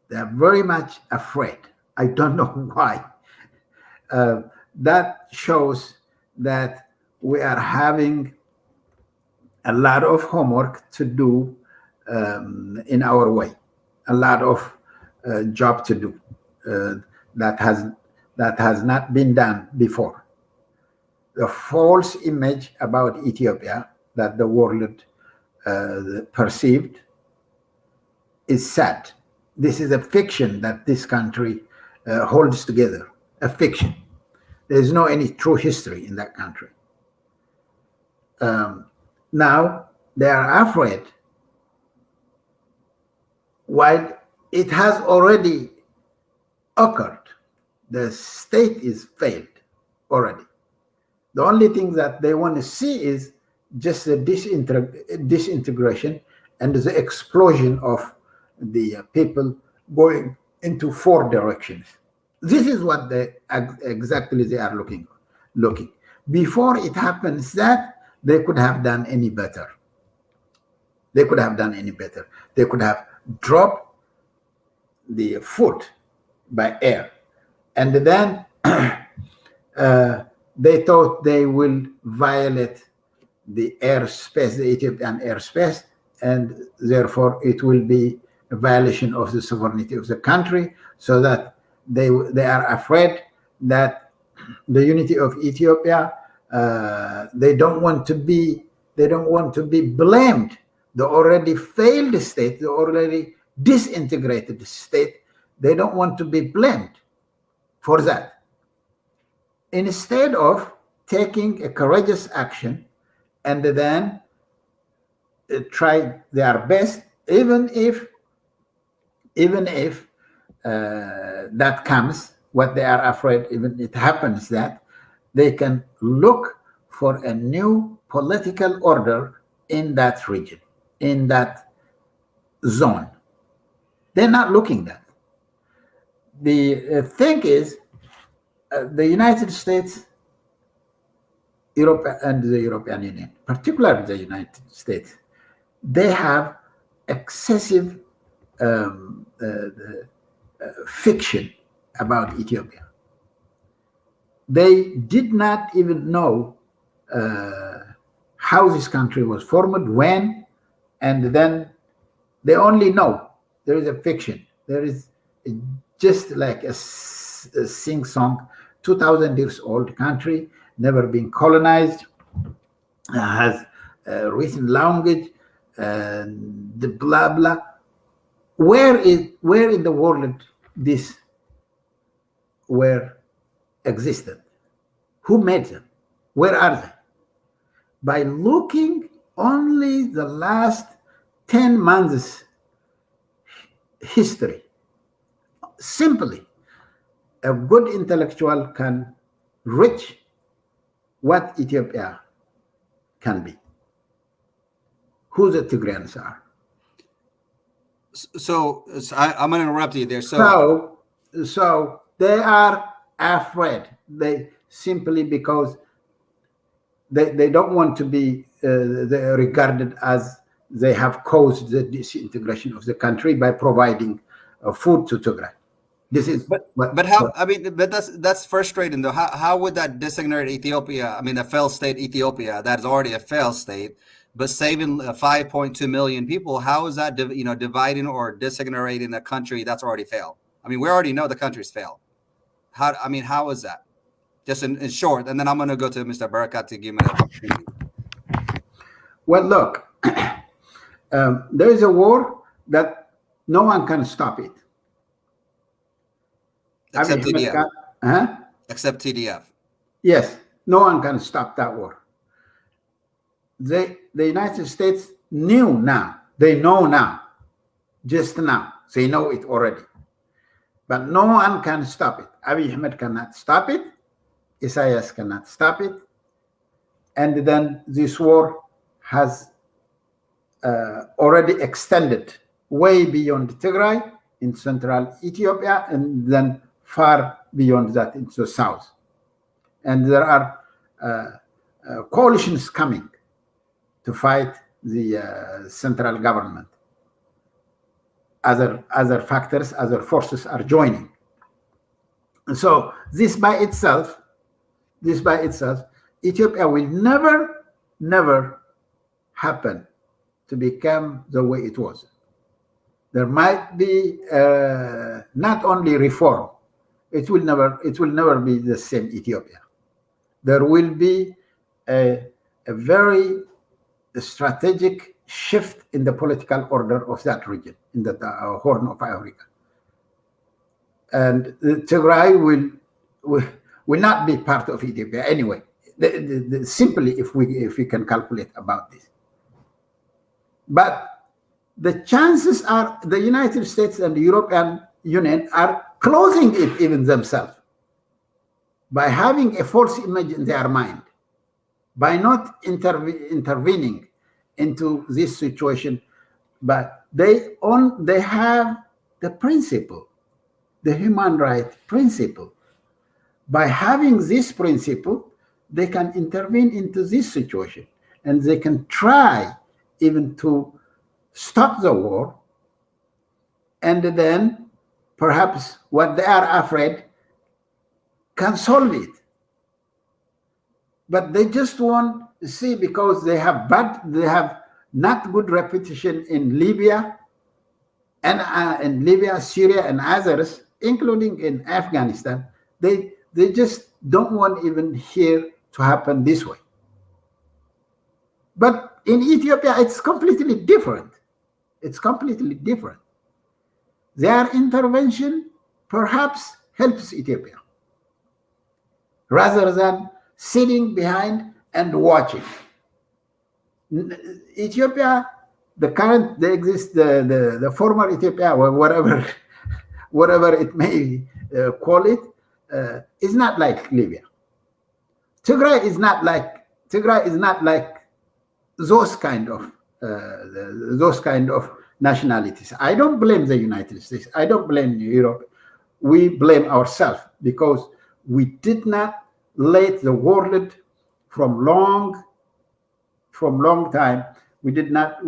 They are very much afraid. I don't know why. That shows that we are having a lot of homework to do in our way, a lot of job to do that has not been done before. The false image about Ethiopia that the world perceived is sad. This is a fiction that this country holds together, a fiction. There is no any true history in that country. Now, they are afraid while it has already occurred. The state is failed already. The only thing that they want to see is just the disintegration and the explosion of the people going into four directions. This is what they exactly are looking. Before it happens, that they could have done any better. They could have done any better. They could have dropped the food by air, and then they thought they will violate the airspace, the Ethiopian airspace, and therefore it will be a violation of the sovereignty of the country, so that they are afraid that the unity of Ethiopia, they don't want to be blamed. The already failed state, the already disintegrated state, they don't want to be blamed for that. Instead of taking a courageous action and then try their best, even if that comes, what they are afraid, even it happens, that they can look for a new political order in that region, in that zone. They're not looking at that. The thing is, the United States, Europe, and the European Union, particularly the United States, they have excessive fiction about Ethiopia. They did not even know how this country was formed, when, and then they only know there is a fiction. There is just like a sing-song, 2,000 years old country, never been colonized, has a written language, and the blah blah. Where in the world this were existed? Who made them? Where are they? By looking only the last 10 months history, simply a good intellectual can reach what Ethiopia can be, who the Tigrayans are. So I'm going to interrupt you there. So they are afraid. They simply because they don't want to be regarded as they have caused the disintegration of the country by providing food to Tigray. This is but that's frustrating though. How would that disintegrate Ethiopia? I mean, a failed state Ethiopia that is already a failed state, but saving 5.2 million people. How is that dividing or disintegrating a country that's already failed? I mean, we already know the country's failed. How is that? Just in short, and then I'm going to go to Mr. Barakat to give me the opportunity. Well, look, there is a war that no one can stop it. Except TDF. Huh? Except TDF. Yes, no one can stop that war. The United States knew now. They know now. Just now. They know it already. But no one can stop it. Abiy Ahmed cannot stop it. Isaias cannot stop it. And then this war has already extended way beyond Tigray in central Ethiopia, and then far beyond that into the south. And there are coalitions coming to fight the central government. Other factors, other forces are joining. So this by itself, Ethiopia will never happen to become the way it was. There might be not only reform, it will never be the same Ethiopia. There will be a very strategic shift in the political order of that region, in the Horn of Africa. And Tigray will not be part of Ethiopia anyway. Simply, if we can calculate about this. But the chances are the United States and the European Union are closing it even themselves by having a false image in their mind, by not intervening into this situation. But they have the principle, the human right principle. By having this principle, they can intervene into this situation, and they can try even to stop the war, and then perhaps what they are afraid can solve it. But they just want to see, because they have not good reputation in Libya and Syria and others, including in Afghanistan. They just don't want even here to happen this way. But in Ethiopia, it's completely different. It's completely different. Their intervention perhaps helps Ethiopia, rather than sitting behind and watching. Ethiopia, the former Ethiopia, or whatever it may call it, is not like Libya. Tigray is not like those kind of nationalities. I don't blame the United States. I don't blame Europe. We blame ourselves because we did not let the world from long time. We did not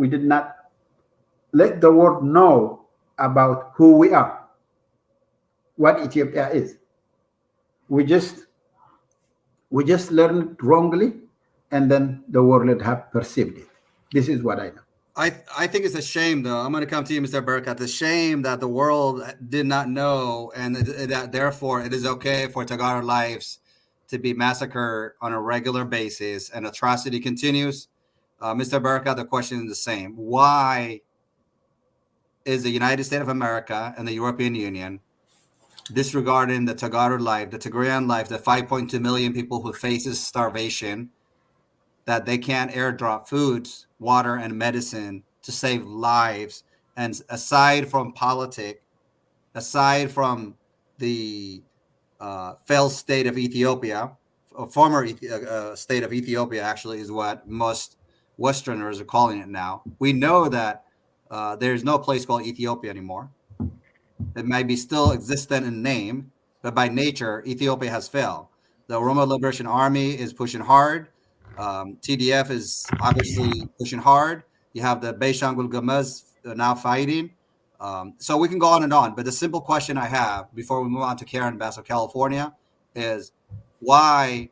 let the world know about who we are, what Ethiopia is. We just learned wrongly, and then the world have perceived it. This is what I know. I think it's a shame, though. I'm going to come to you, Mr. Berkat. It's a shame that the world did not know, and that therefore it is okay for Tagara lives to be massacred on a regular basis, and atrocity continues. Mr. Berkat, the question is the same. Why is the United States of America and the European Union disregarding the Tagara life, the Tigrayan life, the 5.2 million people who faces starvation, that they can't airdrop foods, water, and medicine to save lives? And aside from politics, aside from the failed state of Ethiopia, a former state of Ethiopia actually is what most Westerners are calling it now. We know that there's no place called Ethiopia anymore. It might be still existent in name, but by nature, Ethiopia has failed. The Oromo Liberation Army is pushing hard. TDF is obviously pushing hard. You have the Beshangul Gamaz now fighting. So we can go on and on. But the simple question I have before we move on to Karen Bass of California is, why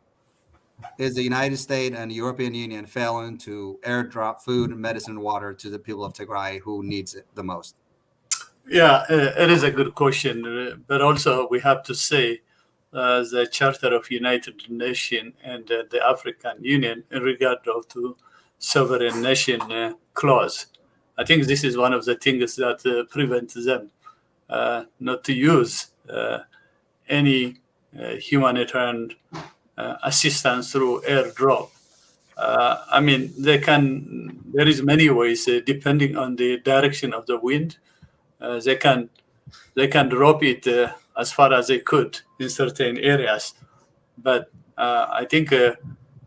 is the United States and the European Union failing to airdrop food, medicine, and water to the people of Tigray who needs it the most? Yeah, it is a good question. But also we have to say the Charter of United Nations and the African Union in regard to sovereign nation clause. I think this is one of the things that prevent them not to use any humanitarian assistance through airdrop. I mean, there is many ways, depending on the direction of the wind, they can drop it as far as they could in certain areas. But I think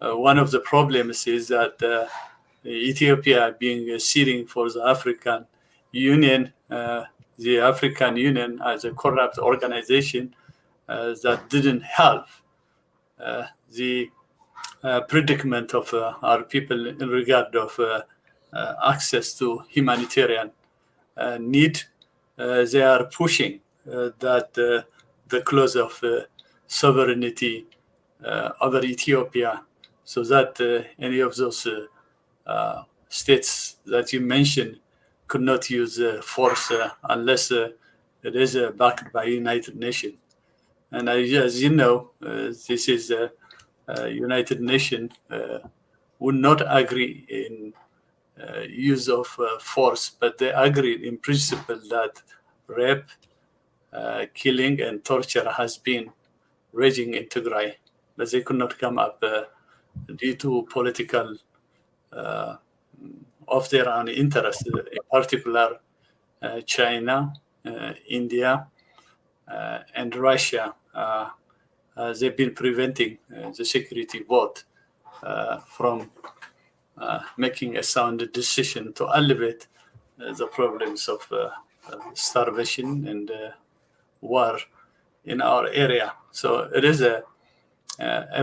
one of the problems is that Ethiopia being sitting for the African Union, the African Union as a corrupt organization that didn't help the predicament of our people in regard of access to humanitarian need. They are pushing that the clause of sovereignty over Ethiopia, so that any of those states that you mentioned could not use force unless it is backed by United Nations. And as you know, this is United Nations would not agree in use of force, but they agreed in principle that rape, killing, and torture has been raging in Tigray, but they could not come up due to political of their own interest, in particular China, India, and Russia. They've been preventing the security vote from making a sound decision to elevate the problems of starvation and war in our area. So it is a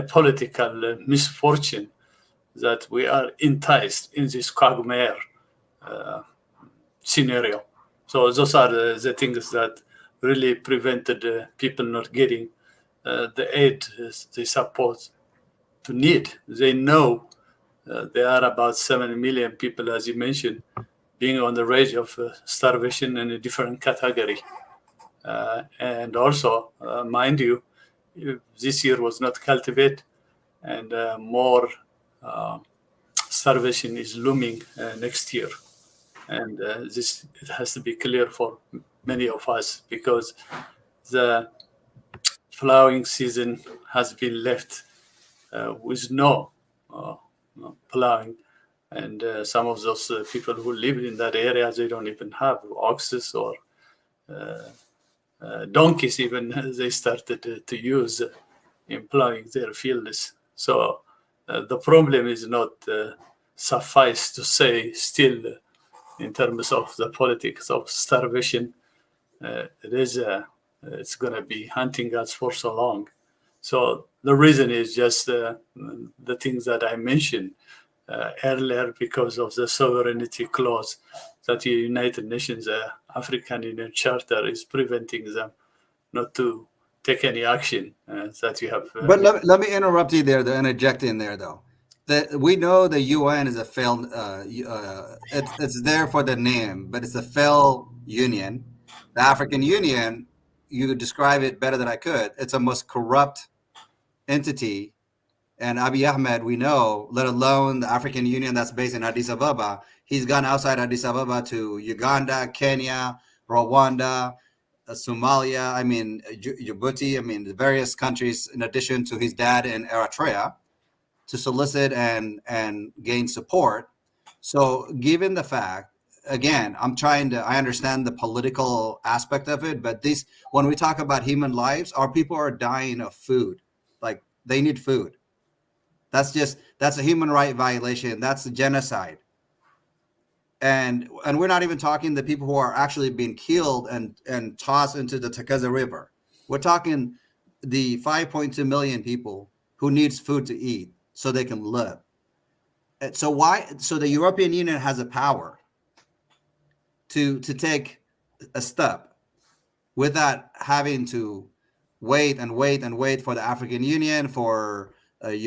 political misfortune that we are enticed in this quagmire scenario. So those are the things that really prevented people not getting the aid they supposed to need. They know there are about 7 million people, as you mentioned, being on the range of starvation in a different category. And also, mind you, this year was not cultivated, and more starvation is looming next year. And this it has to be clear for many of us, because the plowing season has been left with no plowing. And some of those people who live in that area, they don't even have oxes or donkeys even. They started to use in plowing their fields. So the problem is not suffice to say still in terms of the politics of starvation. It's going to be hunting us for so long. So the reason is just the things that I mentioned earlier, because of the sovereignty clause that the United Nations African Union Charter is preventing them not to take any action that you have. But let me interrupt you there, interject in there, though. We know the UN is a failed, it's there for the name, but it's a failed union. The African Union, you could describe it better than I could. It's a most corrupt entity. And Abiy Ahmed, we know, let alone the African Union that's based in Addis Ababa, he's gone outside Addis Ababa to Uganda, Kenya, Rwanda, Somalia, Djibouti, the various countries, in addition to his dad in Eritrea, to solicit and gain support. So given the fact, again, I understand the political aspect of it, but when we talk about human lives, our people are dying of food. Like, they need food. That's a human right violation. That's a genocide. And we're not even talking the people who are actually being killed and tossed into the Tekeza River. We're talking the 5.2 million people who needs food to eat so they can live. And so the European Union has a power to take a step without having to wait for the African Union, for the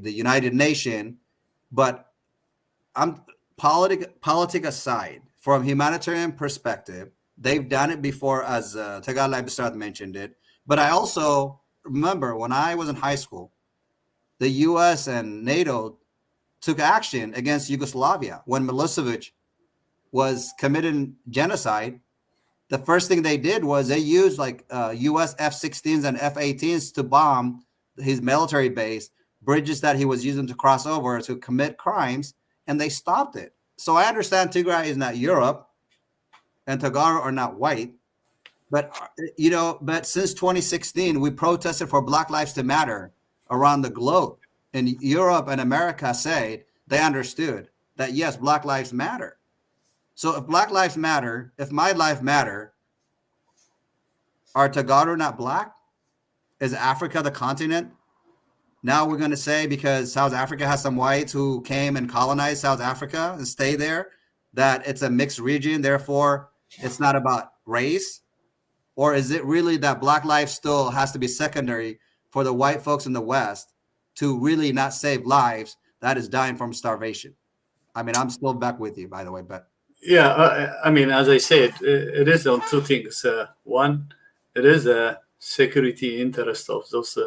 United Nations. But politic aside, from humanitarian perspective, they've done it before, as Tagalay Bisrat mentioned it. But I also remember when I was in high school, the U.S. and NATO took action against Yugoslavia when Milosevic was committing genocide. The first thing they did was they used U.S. F-16s and F-18s to bomb his military base, bridges that he was using to cross over to commit crimes, and they stopped it. So I understand Tigray is not Europe and Tagaro are not white, but since 2016, we protested for Black Lives to Matter around the globe. And Europe and America say they understood that, yes, Black Lives Matter. So if Black Lives Matter, if my life matter, are Tagaro not Black? Is Africa the continent? Now we're going to say because South Africa has some whites who came and colonized South Africa and stay there, that it's a mixed region, therefore it's not about race? Or is it really that Black life still has to be secondary for the white folks in the West to really not save lives that is dying from starvation? I'm still back with you, by the way, but. Yeah, as I said, it is on two things. One, it is a security interest of those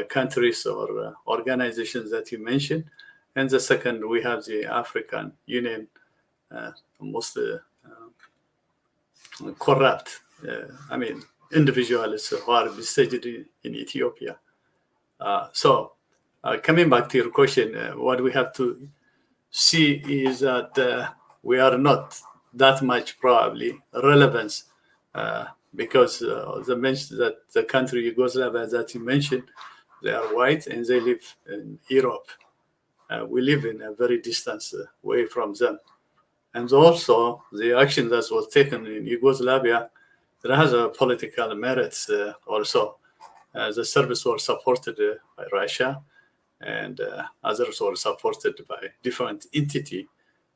countries or organizations that you mentioned. And the second, we have the African Union, most corrupt, individuals who are besieged in Ethiopia. So coming back to your question, what we have to see is that we are not that much probably relevance because the country Yugoslavia that you mentioned, they are white and they live in Europe. We live in a very distance away from them. And also the action that was taken in Yugoslavia, there has a political merits also. The service were supported by Russia and others were supported by different entity.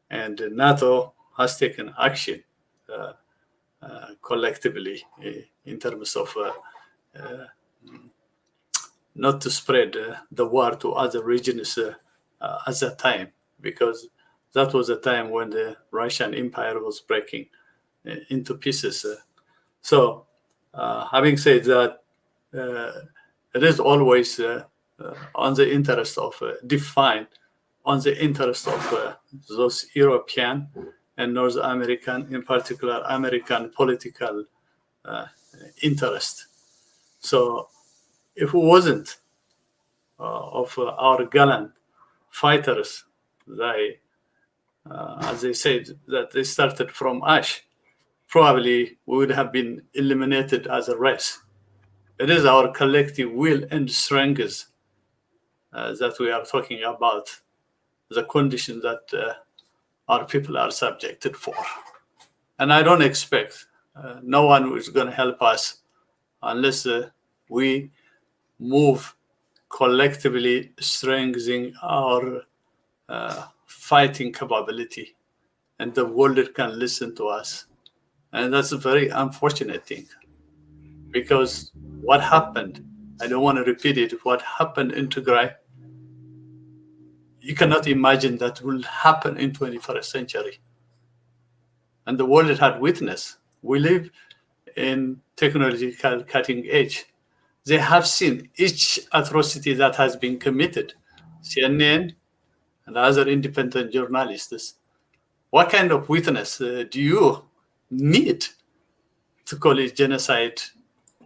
And NATO has taken action collectively in terms of not to spread the war to other regions at that time, because that was a time when the Russian Empire was breaking into pieces. So having said that, it is always on the interest of defined on the interest of those European and North American, in particular American political interest. So if it wasn't of our gallant fighters, as they said, that they started from ash, probably we would have been eliminated as a race. It is our collective will and strength that we are talking about, the conditions that our people are subjected for. And I don't expect no one is going to help us unless we move collectively, strengthening our fighting capability, and the world can listen to us. And that's a very unfortunate thing, because what happened, I don't want to repeat it, what happened in Tigray, you cannot imagine that will happen in 21st century. And the world had witnessed. We live in technological cutting edge. They have seen each atrocity that has been committed. CNN and other independent journalists. What kind of witness do you need to call it genocide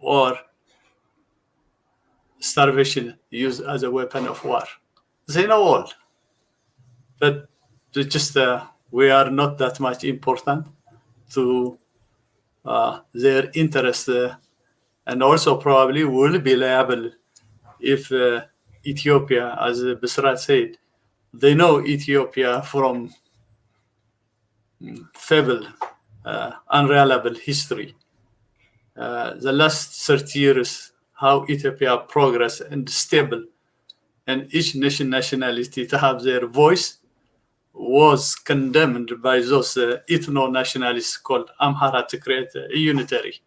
or starvation used as a weapon of war? They know all. But just we are not that much important to their interest, and also probably will be liable if Ethiopia, as Bisrat said, they know Ethiopia from fable, unreliable history. The last 30 years, how Ethiopia progressed and stable, and each nationality to have their voice was condemned by those ethno-nationalists called Amhara to create a unitary.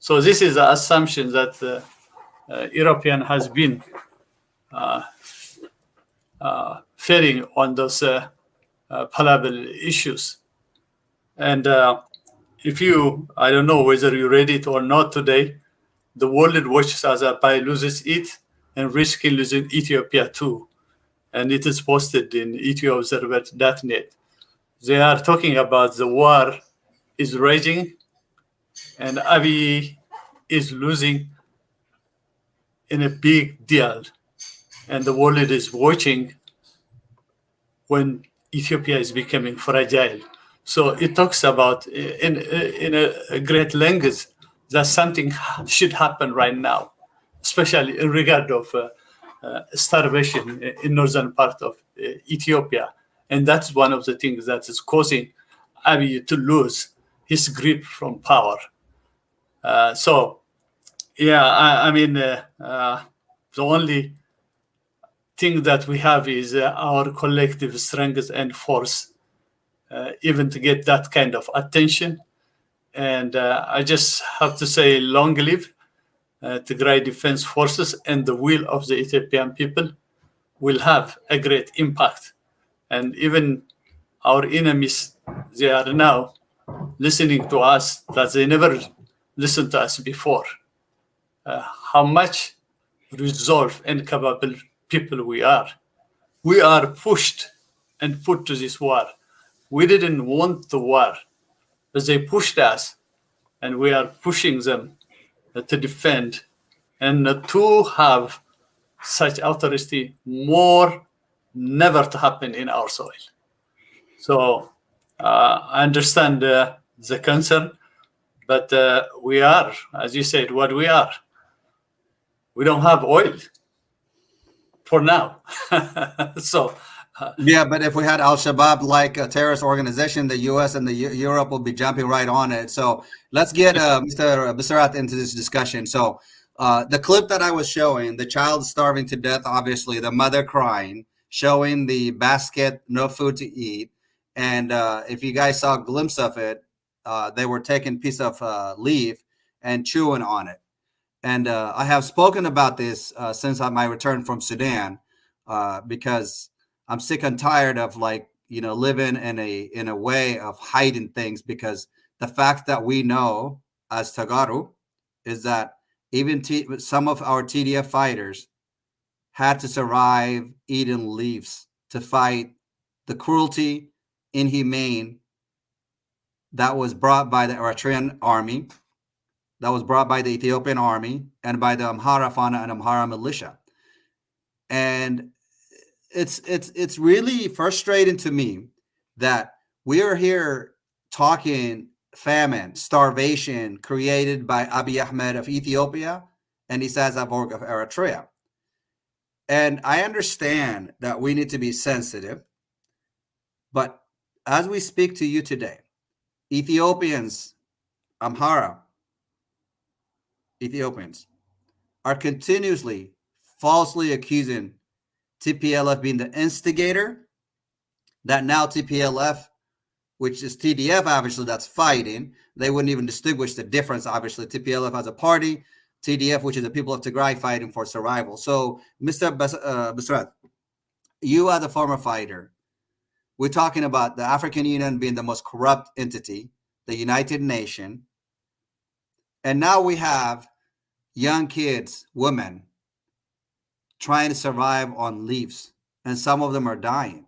So this is the assumption that European has been feeding on those palpable issues. And if you, I don't know whether you read it or not today, the world watches as Abai loses it and risking losing Ethiopia too. And it is posted in ethioobserver.net. They are talking about the war is raging and Abiy is losing in a big deal. And the world is watching when Ethiopia is becoming fragile. So it talks about in a great language that something should happen right now, especially in regard of starvation in northern part of Ethiopia. And that's one of the things that is causing Abiy to lose his grip from power. So, yeah, I mean, the only thing that we have is our collective strength and force, even to get that kind of attention. And I just have to say, long live Tigray Defense Forces, and the will of the Ethiopian people will have a great impact. And even our enemies, they are now listening to us that they never listened to us before. How much resolve and capable people we are. We are pushed and put to this war. We didn't want the war, but they pushed us, and we are pushing them to defend and to have such authority more never to happen in our soil. So I understand the concern, but we are, as you said, what we are. We don't have oil for now. So yeah, but if we had Al-Shabaab like a terrorist organization, the U.S. and Europe will be jumping right on it. So let's get Mr. Bisrat into this discussion. So the clip that I was showing, the child starving to death, obviously, the mother crying, showing the basket, no food to eat. And if you guys saw a glimpse of it, they were taking a piece of leaf and chewing on it. And I have spoken about this since my return from Sudan, because I'm sick and tired of living in a way of hiding things, because the fact that we know as Tagaru is that even some of our TDF fighters had to survive eating leaves to fight the cruelty, inhumane that was brought by the Eritrean army, that was brought by the Ethiopian army, and by the Amhara Fana and Amhara militia. And it's really frustrating to me that we are here talking famine, starvation created by Abiy Ahmed of Ethiopia, and Isaias Afwerki of Eritrea. And I understand that we need to be sensitive, but as we speak to you today, Ethiopians, Amhara Ethiopians, are continuously falsely accusing TPLF being the instigator, that now TPLF, which is TDF, obviously, that's fighting. They wouldn't even distinguish the difference, obviously. TPLF as a party, TDF, which is the people of Tigray fighting for survival. So, Mr. Basrat, you as a former fighter, we're talking about the African Union being the most corrupt entity, the United Nations, and now we have young kids, women, trying to survive on leaves, and some of them are dying.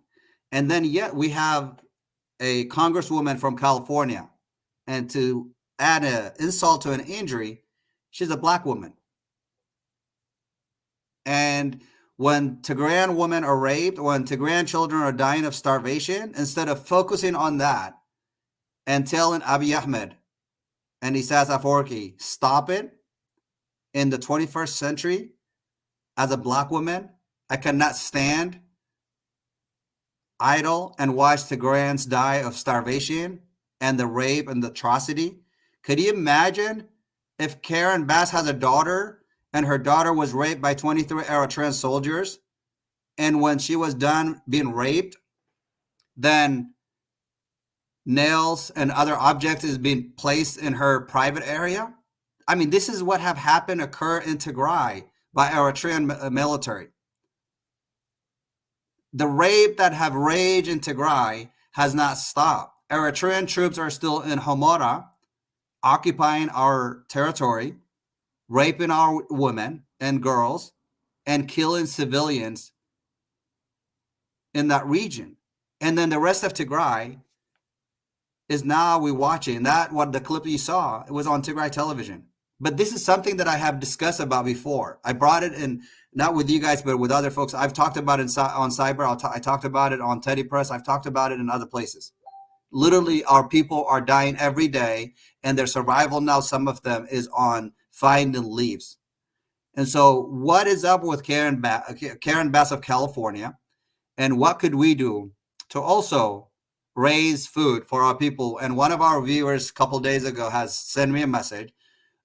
And then yet we have a congresswoman from California, and to add an insult to an injury, she's a black woman. And when Tigrayan women are raped, when Tigrayan children are dying of starvation, instead of focusing on that and telling Abiy Ahmed and Isaias Afwerki, stop it in the 21st century, as a black woman, I cannot stand idle and watch Tigrayans die of starvation and the rape and the atrocity. Could you imagine if Karen Bass has a daughter and her daughter was raped by 23 Eritrean soldiers, and when she was done being raped, then nails and other objects is being placed in her private area? I mean, this is what have happened occur in Tigray by Eritrean military. The rape that have raged in Tigray has not stopped. Eritrean troops are still in Hawara, occupying our territory, raping our women and girls, and killing civilians in that region. And then the rest of Tigray is now we're watching that. What the clip you saw, it was on Tigray television. But this is something that I have discussed about before. I brought it in, not with you guys, but with other folks. I've talked about it on Cyber. I talked about it on Teddy Press. I've talked about it in other places. Literally, our people are dying every day, and their survival now, some of them, is on finding leaves. And so what is up with Karen Bass of California, and what could we do to also raise food for our people? And one of our viewers a couple of days ago has sent me a message.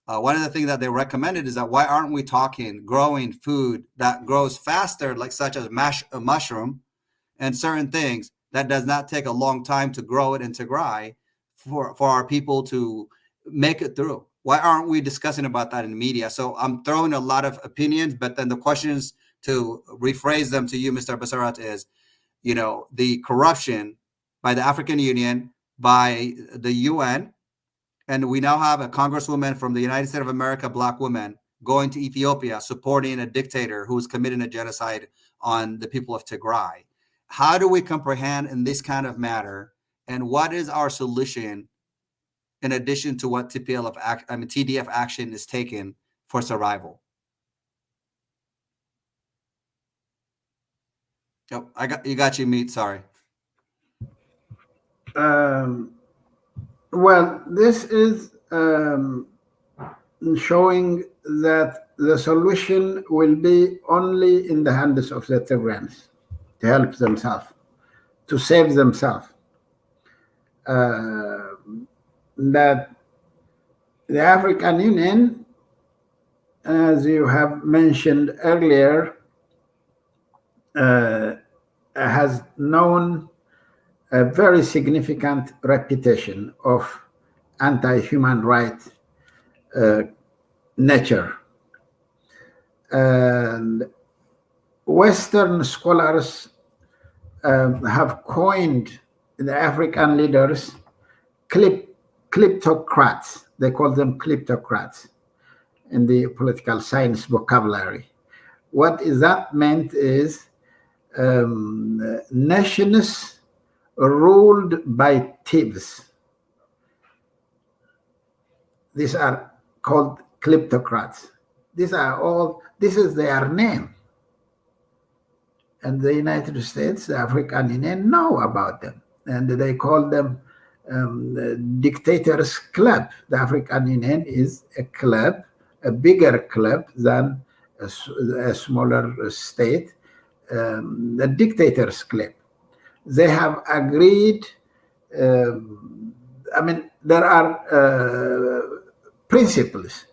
One of the things that they recommended is that why aren't we growing food that grows faster, like such as a mushroom and certain things that does not take a long time to grow it in Tigray for our people to make it through? Why aren't we discussing about that in the media? So I'm throwing a lot of opinions, but then the questions to rephrase them to you, Mr. Basrat, is, the corruption by the African Union, by the UN, and we now have a congresswoman from the United States of America, black woman, going to Ethiopia, supporting a dictator who is committing a genocide on the people of Tigray. How do we comprehend in this kind of matter, and what is our solution in addition to what TDF action is taken for survival? Oh, you got your meat. Sorry. Well, this is showing that the solution will be only in the hands of the Tigrayans to help themselves, to save themselves. That the African Union, as you have mentioned earlier, has known a very significant reputation of anti-human rights nature. And Western scholars have coined the African leaders kleptocrats. They call them kleptocrats in the political science vocabulary. What is that meant is nations ruled by thieves. These are called kleptocrats. This is their name. And the United States, the African Union, know about them. And they call them the Dictators Club. The African Union is a club a bigger club than a smaller state, the dictators' club. They have agreed. I mean, there are principles.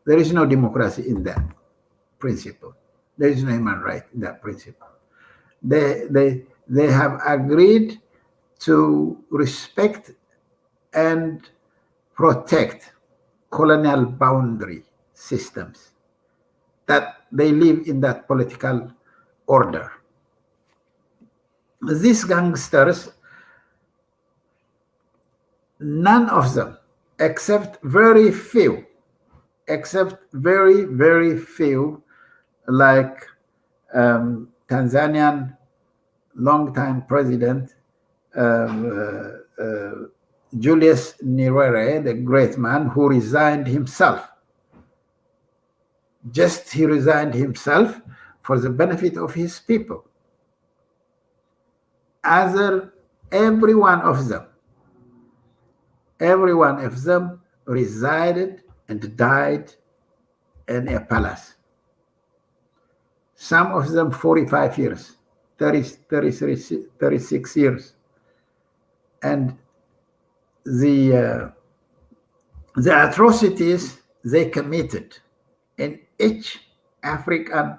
There is no democracy in that principle. There is no human right in that principle. They have agreed to respect and protect colonial boundary systems, that they live in that political order. These gangsters, none of them, except very few, very few, like Tanzanian longtime president Julius Nyerere, the great man who resigned himself. He resigned himself for the benefit of his people. Every one of them resided and died in a palace. Some of them 45 years, 36 years. And the atrocities they committed in each African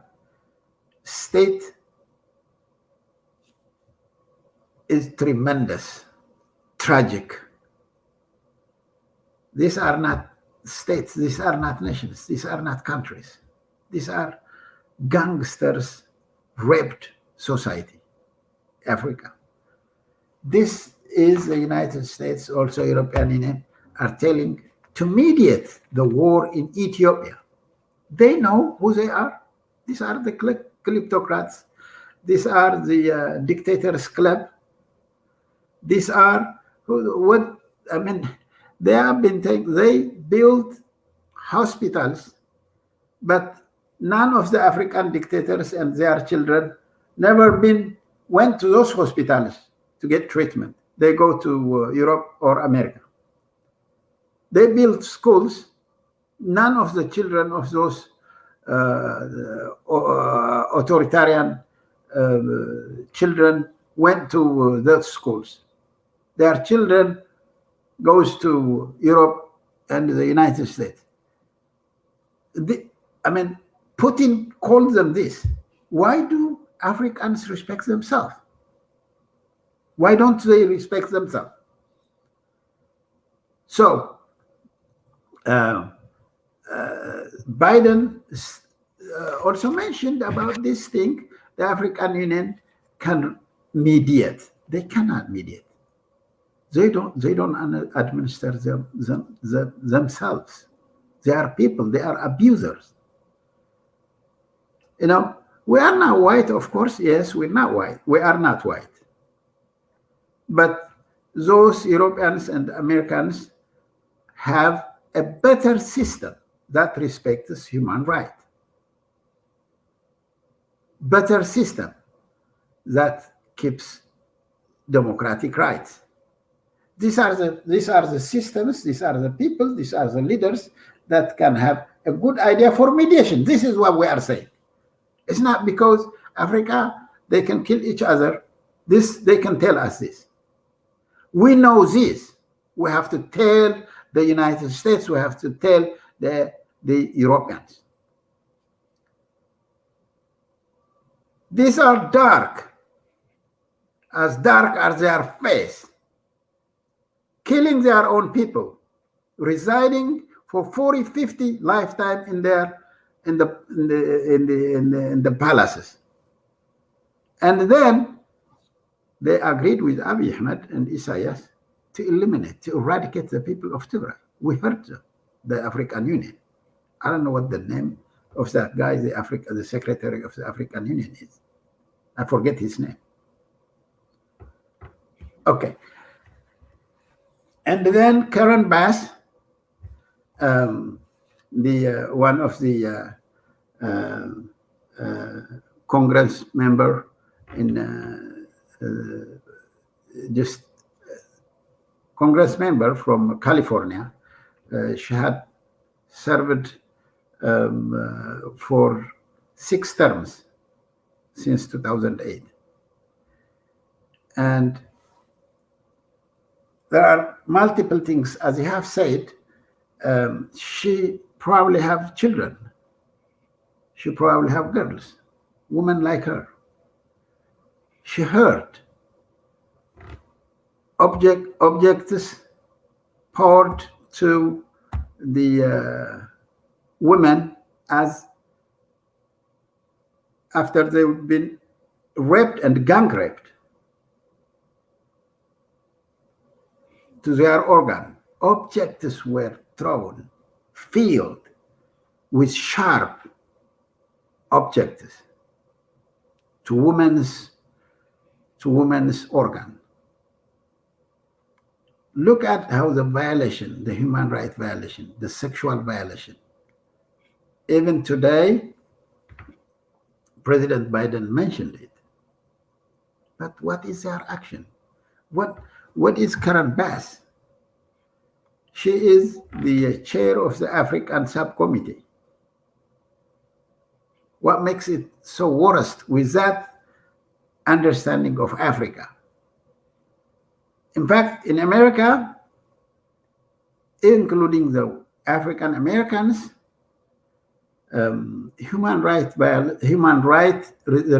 state is tremendous, tragic. These are not states, these are not nations, these are not countries. These are gangsters raped society, Africa. This is the United States, also European Union, are telling to mediate the war in Ethiopia. They know who they are. These are the kleptocrats. These are the dictators' club. These are what, I mean, they have been they built hospitals, but none of the African dictators and their children went to those hospitals to get treatment. They go to Europe or America. They built schools. None of the children of those authoritarian children went to those schools. Their children goes to Europe and the United States. Putin called them this. Why do Africans respect themselves? Why don't they respect themselves? So, Biden also mentioned about this thing, the African Union can mediate. They cannot mediate. They don't administer themselves. They are people, they are abusers. We are not white, of course. Yes, we're not white. We are not white. But those Europeans and Americans have a better system that respects human rights. Better system that keeps democratic rights. These are the systems, these are the people, these are the leaders that can have a good idea for mediation. This is what we are saying. It's not because Africa, they can kill each other. They can tell us this. We know this. We have to tell the United States, we have to tell the Europeans. These are dark as their face, killing their own people, residing for 40, 50 lifetime in the palaces. And then they agreed with Abiy Ahmed and Isaias to eradicate the people of Tigray. We heard the African Union. I don't know what the name of that guy, the secretary of the African Union is. I forget his name. Okay. And then Karen Bass, one of the Congress member Congress member from California, she had served for 6 terms since 2008. And there are multiple things, as you have said. She probably have children. She probably have girls, women like her. She heard objects poured to the women as after they've been raped and gang raped to their organ. Objects were thrown, filled with sharp objects to women's organ. Look at how the violation, the human rights violation, the sexual violation. Even today, President Biden mentioned it. But what is their action? What is Karen Bass? She is the chair of the African subcommittee. What makes it so worst with that understanding of Africa? In fact, in America, including the African Americans, the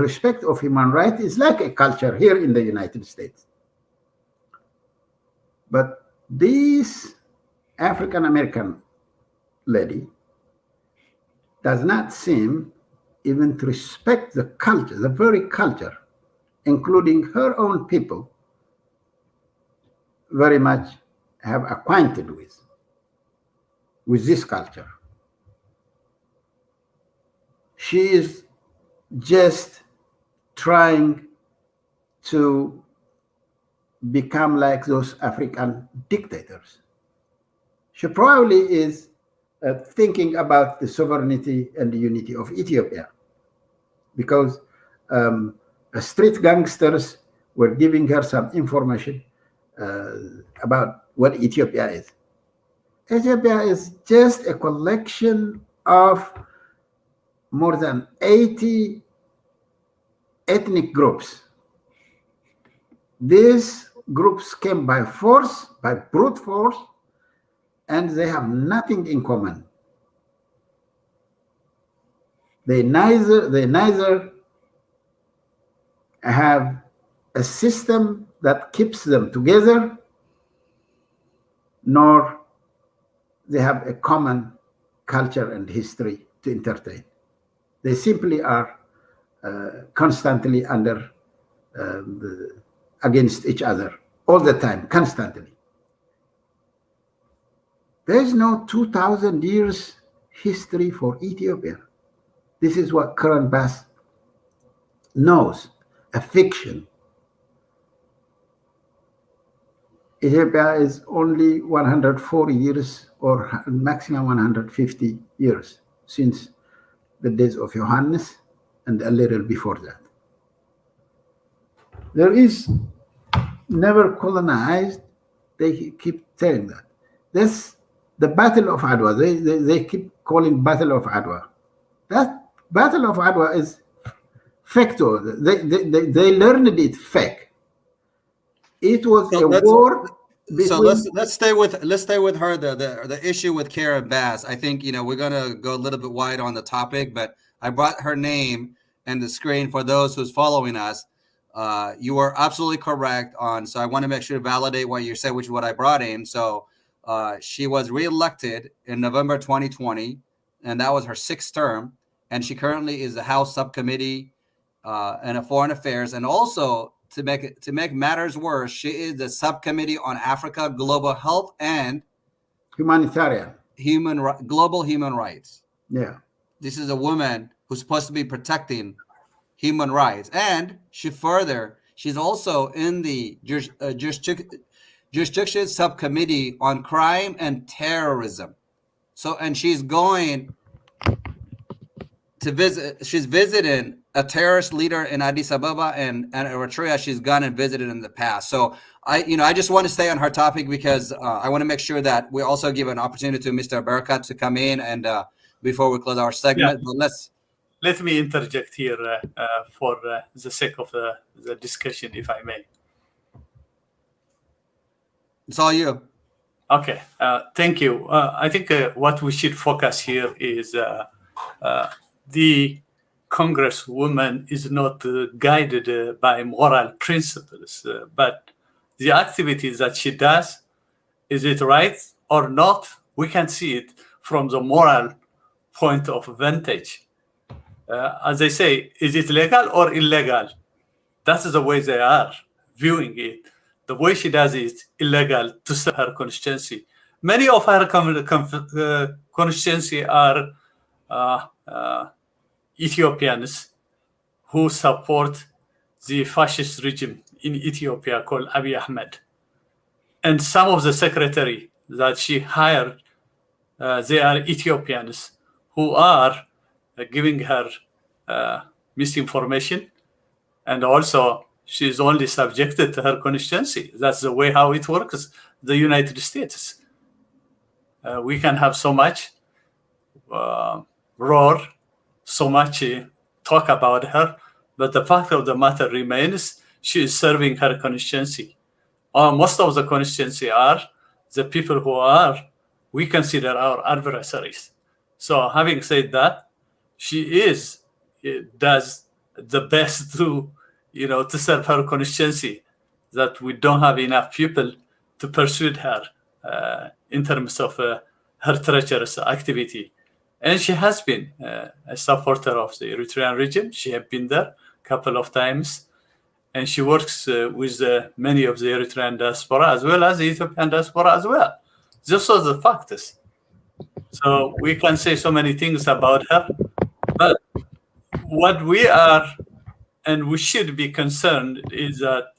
respect of human rights is like a culture here in the United States. But this African American lady does not seem even to respect the culture, the very culture, including her own people, very much have acquainted with this culture. She is just trying to become like those African dictators. She probably is thinking about the sovereignty and the unity of Ethiopia, because street gangsters were giving her some information about what Ethiopia is. Ethiopia is just a collection of more than 80 ethnic groups. These groups came by force, by brute force, and they have nothing in common. They neither have a system that keeps them together, nor they have a common culture and history to entertain. They simply are constantly against each other all the time, constantly. There is no 2,000 years history for Ethiopia. This is what Karen Bass knows, a fiction. Ethiopia is only 140 years or maximum 150 years since the days of Johannes and a little before that. There is never colonized, they keep saying that. This, the Battle of Adwa, they keep calling Battle of Adwa. That Battle of Adwa is fake. They learned it fake. It was a war. So let's stay with her. The issue with Karen Bass. I think we're gonna go a little bit wide on the topic, but I brought her name and the screen for those who's following us. You are absolutely correct on. So I want to make sure to validate what you said, which is what I brought in. So she was reelected in November 2020, and that was her 6th term. And she currently is the House Subcommittee and Foreign Affairs, and also to make matters worse, she is the Subcommittee on Africa, Global Health, and Humanitarian. Global Human Rights. Yeah, this is a woman who's supposed to be protecting human rights, and she's also in the jurisdiction subcommittee on crime and terrorism. So, and she's going to visit. She's visiting a terrorist leader in Addis Ababa and Eritrea she's gone and visited in the past. So I just want to stay on her topic because I want to make sure that we also give an opportunity to Mr. Barakat to come in and before we close our segment. Yeah. But let me interject here for the sake of the discussion, if I may. It's all you. Okay, thank you. I think what we should focus here is the Congresswoman is not guided by moral principles, but the activities that she does, is it right or not? We can see it from the moral point of vantage. As they say, is it legal or illegal? That's the way they are viewing it. The way she does it is illegal to serve her constituency. Many of her constituency are Ethiopians who support the fascist regime in Ethiopia called Abiy Ahmed. And some of the secretary that she hired, they are Ethiopians who are giving her misinformation. And also, she's only subjected to her constituency. That's the way how it works. The United States. We can have so much roar, so much talk about her, but the fact of the matter remains, she is serving her constituency. Most of the constituency are the people who we consider our adversaries. So having said that, she does the best to serve her constituency, that we don't have enough people to pursue her in terms of her treacherous activity. And she has been a supporter of the Eritrean regime. She has been there a couple of times. And she works with many of the Eritrean diaspora as well as the Ethiopian diaspora as well. Those are the facts. So we can say so many things about her. But what we are and we should be concerned is that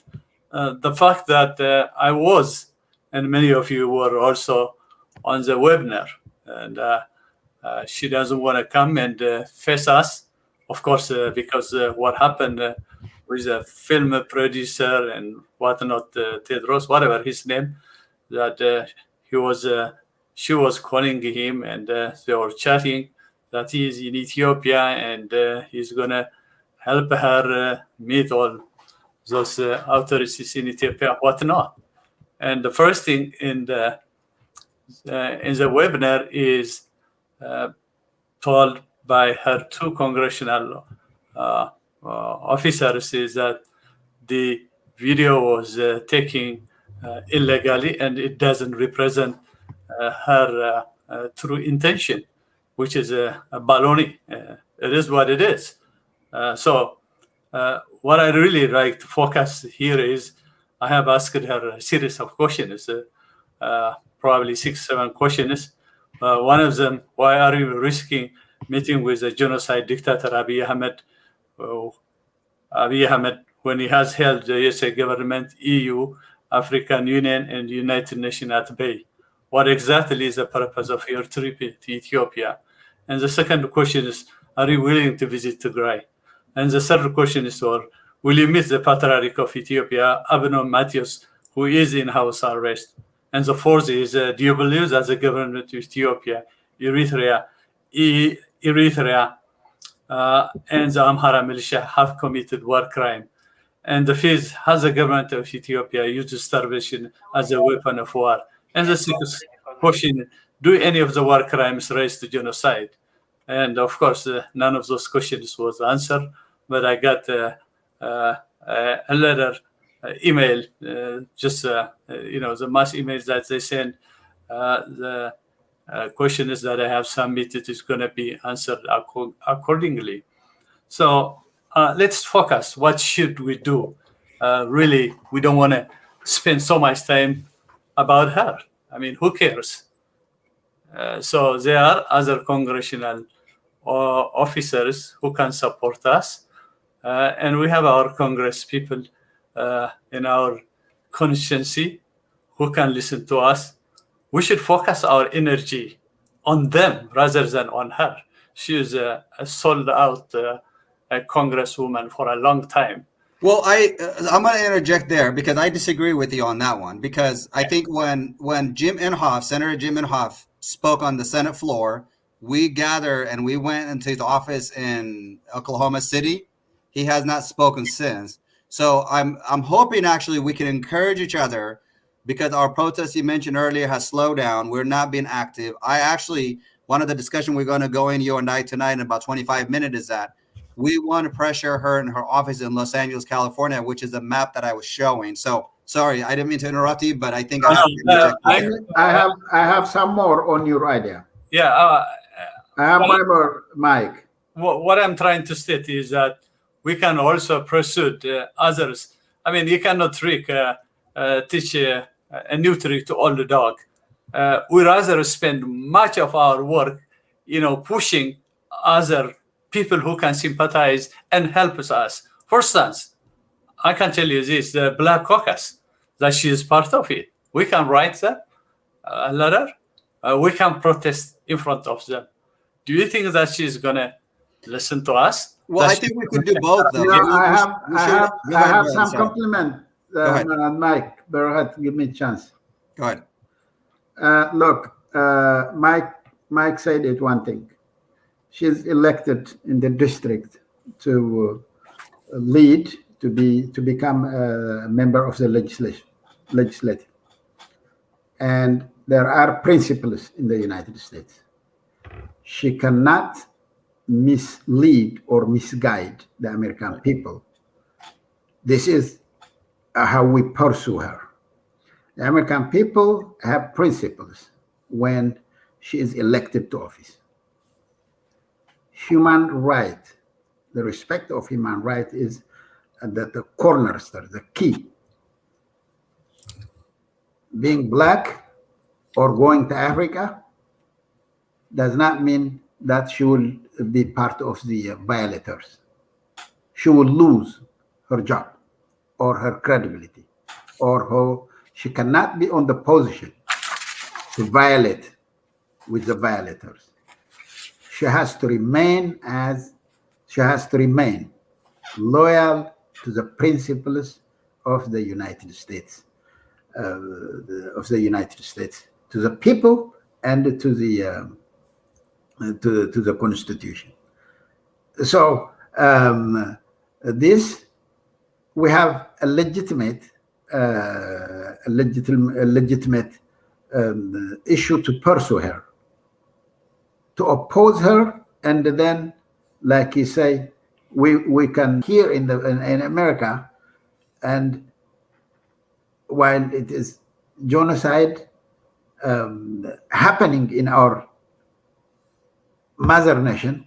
the fact that I was, and many of you were also on the webinar, and she doesn't want to come and face us, of course, because what happened with a film producer and whatnot, Tedros, whatever his name, that she was calling him and they were chatting that he's in Ethiopia and he's going to help her meet all those authorities in Ethiopia, whatnot. And the first thing in the webinar is told by her two congressional officers is that the video was taken illegally and it doesn't represent her true intention, which is a baloney. It is what it is. So what I really like to focus here is I have asked her a series of questions, probably 6-7 questions. One of them, why are you risking meeting with the genocide dictator Abiy Ahmed? Abiy Ahmed, when he has held the USA government, EU, African Union, and United Nations at bay. What exactly is the purpose of your trip to Ethiopia? And the second question is, are you willing to visit Tigray? And the third question is, will you meet the Patriarch of Ethiopia, Abinom Matthews, who is in house arrest? And the fourth is, do you believe that the government of Ethiopia, Eritrea, and the Amhara militia have committed war crime? And the fifth, has the government of Ethiopia used starvation as a weapon of war? And the sixth question, do any of the war crimes rise to genocide? And of course, none of those questions was answered, but I got a letter, email, just, the mass emails that they send, the questions that I have submitted is going to be answered accordingly. So let's focus. What should we do? Really, we don't want to spend so much time about her. I mean, who cares? So there are other congressional officers who can support us. And we have our Congress people in our constituency who can listen to us. We should focus our energy on them rather than on her. She is a sold out a congresswoman for a long time. Well, I'm going to interject there because I disagree with you on that one. Because I think when Senator Jim Inhofe spoke on the Senate floor, we gathered and we went into his office in Oklahoma City. He has not spoken since. So I'm hoping actually we can encourage each other, because our protest you mentioned earlier has slowed down. We're not being active. One of the discussion we're going to go in, you and I, tonight in about 25 minutes is that we want to pressure her in her office in Los Angeles, California, which is the map that I was showing. So sorry, I didn't mean to interrupt you, but I think I have some more on your idea. Yeah. I have more, Mike. What I'm trying to state is that we can also pursue others. I mean, you cannot teach a new trick to all the dog. We rather spend much of our work, pushing other people who can sympathize and help us. For instance, I can tell you this: the Black Caucus, that she is part of it. We can write them a letter. We can protest in front of them. Do you think that she's gonna listen to us? Well, I think we could do both, though. I have some compliment, Mike. Berhat, give me a chance. Go ahead. Look, Mike said it one thing. She's elected in the district to lead, to become a member of the legislative. And there are principles in the United States. She cannot mislead or misguide the American people. This is how we pursue her. The American people have principles when she is elected to office. Human right, the respect of human right is the cornerstone, the key. Being Black or going to Africa does not mean that she will be part of the violators. She will lose her job or her credibility, or she cannot be on the position to violate with the violators. She has to remain loyal to the principles of the United States, to the people and to the Constitution. So we have a legitimate issue to pursue her, to oppose her, and then, like you say, we can here in America, and while it is genocide happening in our mother nation,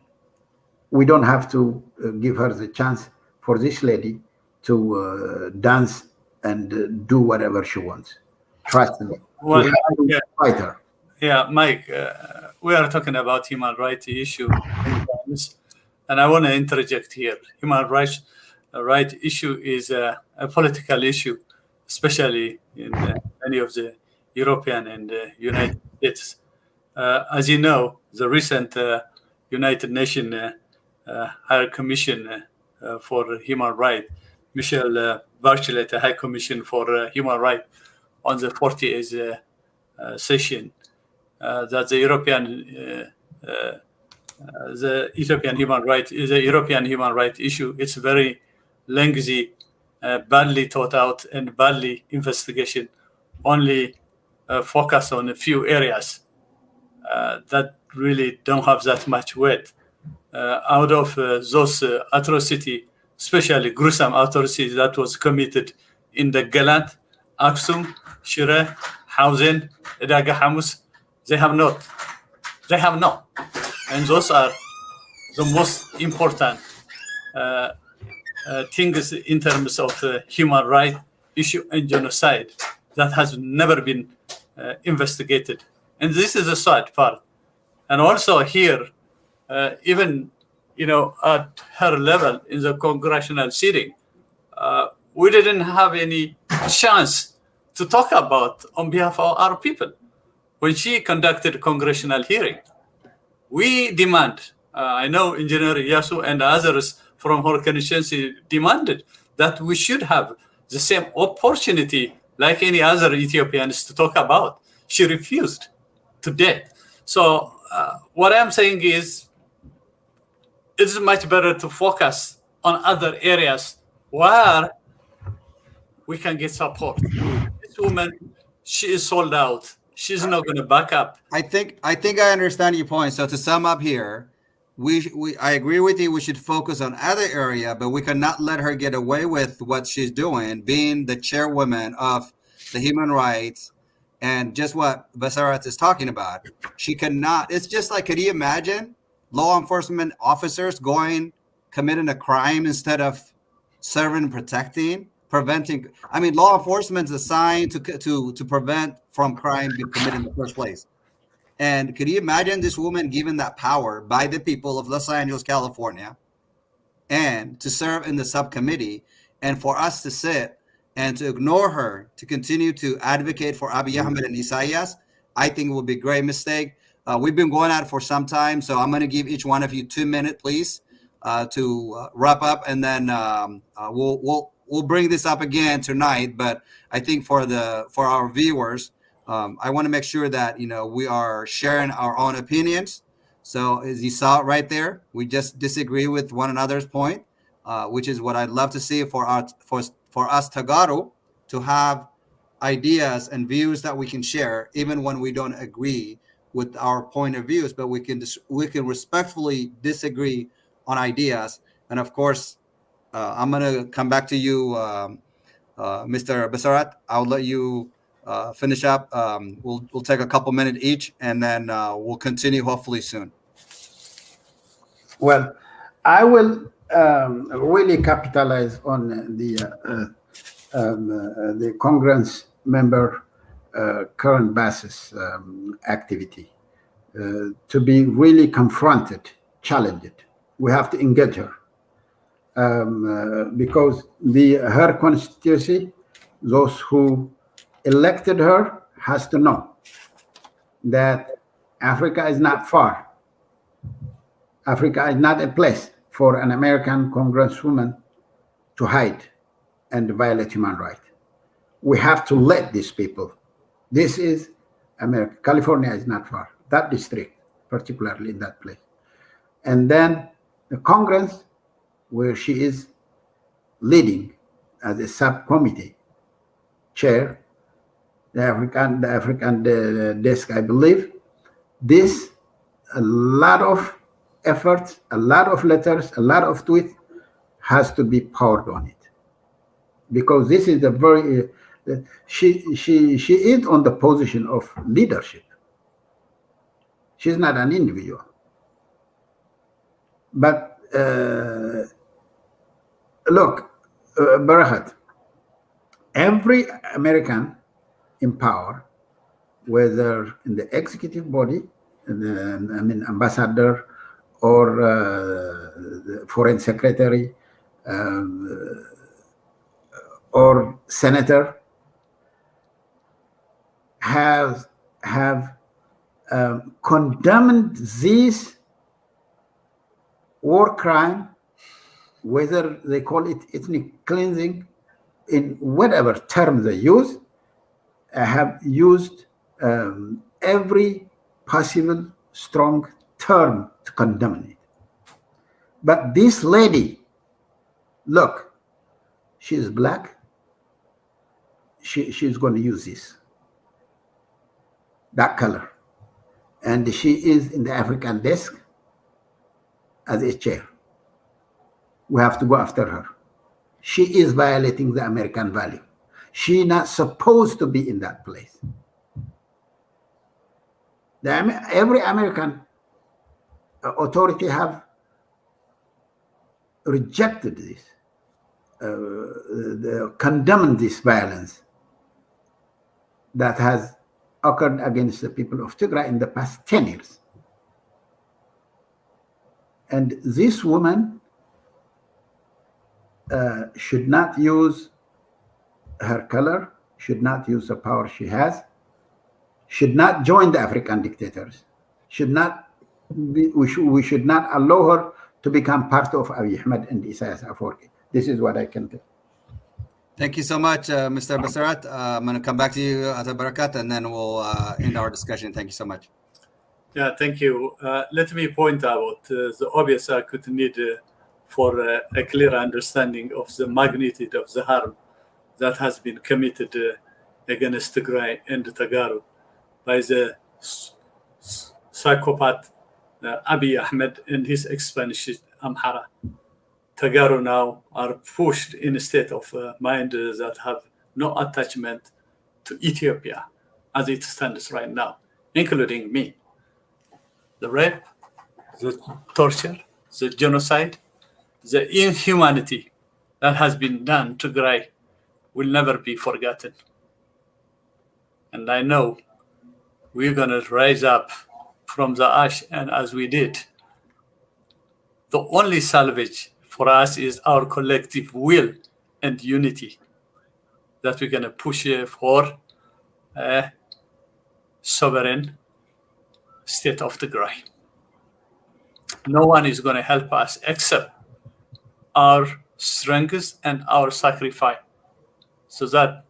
we don't have to give her the chance for this lady to dance and do whatever she wants. Trust me. Well, we have to fight her. Yeah, Mike, we are talking about human rights issue, and I want to interject here. Human rights issue is a political issue, especially in many of the European and United States. As you know, the recent United Nations High Commission for Human Rights, Michelle Bachelet, High Commission for Human Rights, on the 40th session, that the Ethiopian human right is a European human right issue. It's very lengthy, badly thought out, and badly investigation. Only focus on a few areas that really don't have that much weight. Out of those atrocity, especially gruesome atrocities that was committed in the Galant, Aksum, Shire, Hausen, Edaga Hamus, they have not. And those are the most important things in terms of human rights issue and genocide that has never been investigated. And this is the sad part. And also here, even at her level in the congressional sitting, we didn't have any chance to talk about on behalf of our people. When she conducted a congressional hearing, we demand, I know Engineer Yasu and others from her constituency demanded that we should have the same opportunity like any other Ethiopians to talk about. She refused to date. So what I'm saying is, it is much better to focus on other areas where we can get support. This woman, she is sold out. She's not going to back up. I think I understand your point. So to sum up here, I agree with you. We should focus on other area, but we cannot let her get away with what she's doing, being the chairwoman of the human rights, and just what Basarat is talking about. She cannot. It's just like, could you imagine law enforcement officers committing a crime instead of serving and protecting, preventing? I mean, law enforcement is assigned to prevent from crime being committed in the first place. And could you imagine this woman given that power by the people of Los Angeles, California, and to serve in the subcommittee, and for us to sit and to ignore her, to continue to advocate for Abiy Ahmed and Isaias? I think it would be a great mistake. We've been going at it for some time, so I'm going to give each one of you 2 minutes, please, to wrap up, and then we'll bring this up again tonight. But I think for our viewers, I want to make sure that we are sharing our own opinions. So as you saw it right there, we just disagree with one another's point, which is what I'd love to see for us Tagaro to have ideas and views that we can share, even when we don't agree with our point of views, but we can respectfully disagree on ideas. And of course, I'm going to come back to you, Mr. Basarat. I'll let you finish up. We'll take a couple minutes each, and then we'll continue hopefully soon. Well, I will really capitalize on the Congress member Karen Bass's activity to be really confronted, challenged. We have to engage her because her constituency, those who elected her, has to know that Africa is not far. Africa is not a place for an American congresswoman to hide and violate human rights. We have to let these people. This is America. California is not far. That district, particularly in that place. And then the Congress, where she is leading as a subcommittee chair, the African desk, I believe. This, a lot of efforts, a lot of letters, a lot of tweets has to be poured on it, because this is the very she is on the position of leadership. She's not an individual. But look, Barahat, every American in power, whether in the executive body, ambassador or the foreign secretary or senator, have condemned this war crime, whether they call it ethnic cleansing, in whatever term they use, have used every possible strong term to condemn it. But this lady, look, she's black. She's going to use that color. And she is in the African desk as a chair. We have to go after her. She is violating the American value. She's not supposed to be in that place. Every American authority have rejected this, condemned this violence that has occurred against the people of Tigray in the past 10 years. And this woman should not use her color, should not use the power she has, should not join the African dictators, we should not allow her to become part of Abiy Ahmed and Isaias Afwerki. This is what I can tell. Thank you so much, Mr. Basarat. I'm going to come back to you, Ata Barakat, and then we'll end our discussion. Thank you so much. Yeah, thank you. Let me point out the obvious acute need for a clear understanding of the magnitude of the harm that has been committed against Tigray and Tagaru by the psychopath Abiy Ahmed and his expansionist Amhara. Tagaru now are pushed in a state of mind that have no attachment to Ethiopia as it stands right now, including me. The rape, the torture, the genocide, the inhumanity that has been done to Tigray will never be forgotten. And I know we're going to rise up from the ash, and as we did, the only salvage for us is our collective will and unity that we're going to push for a sovereign state of Tigray. No one is going to help us except our strength and our sacrifice so that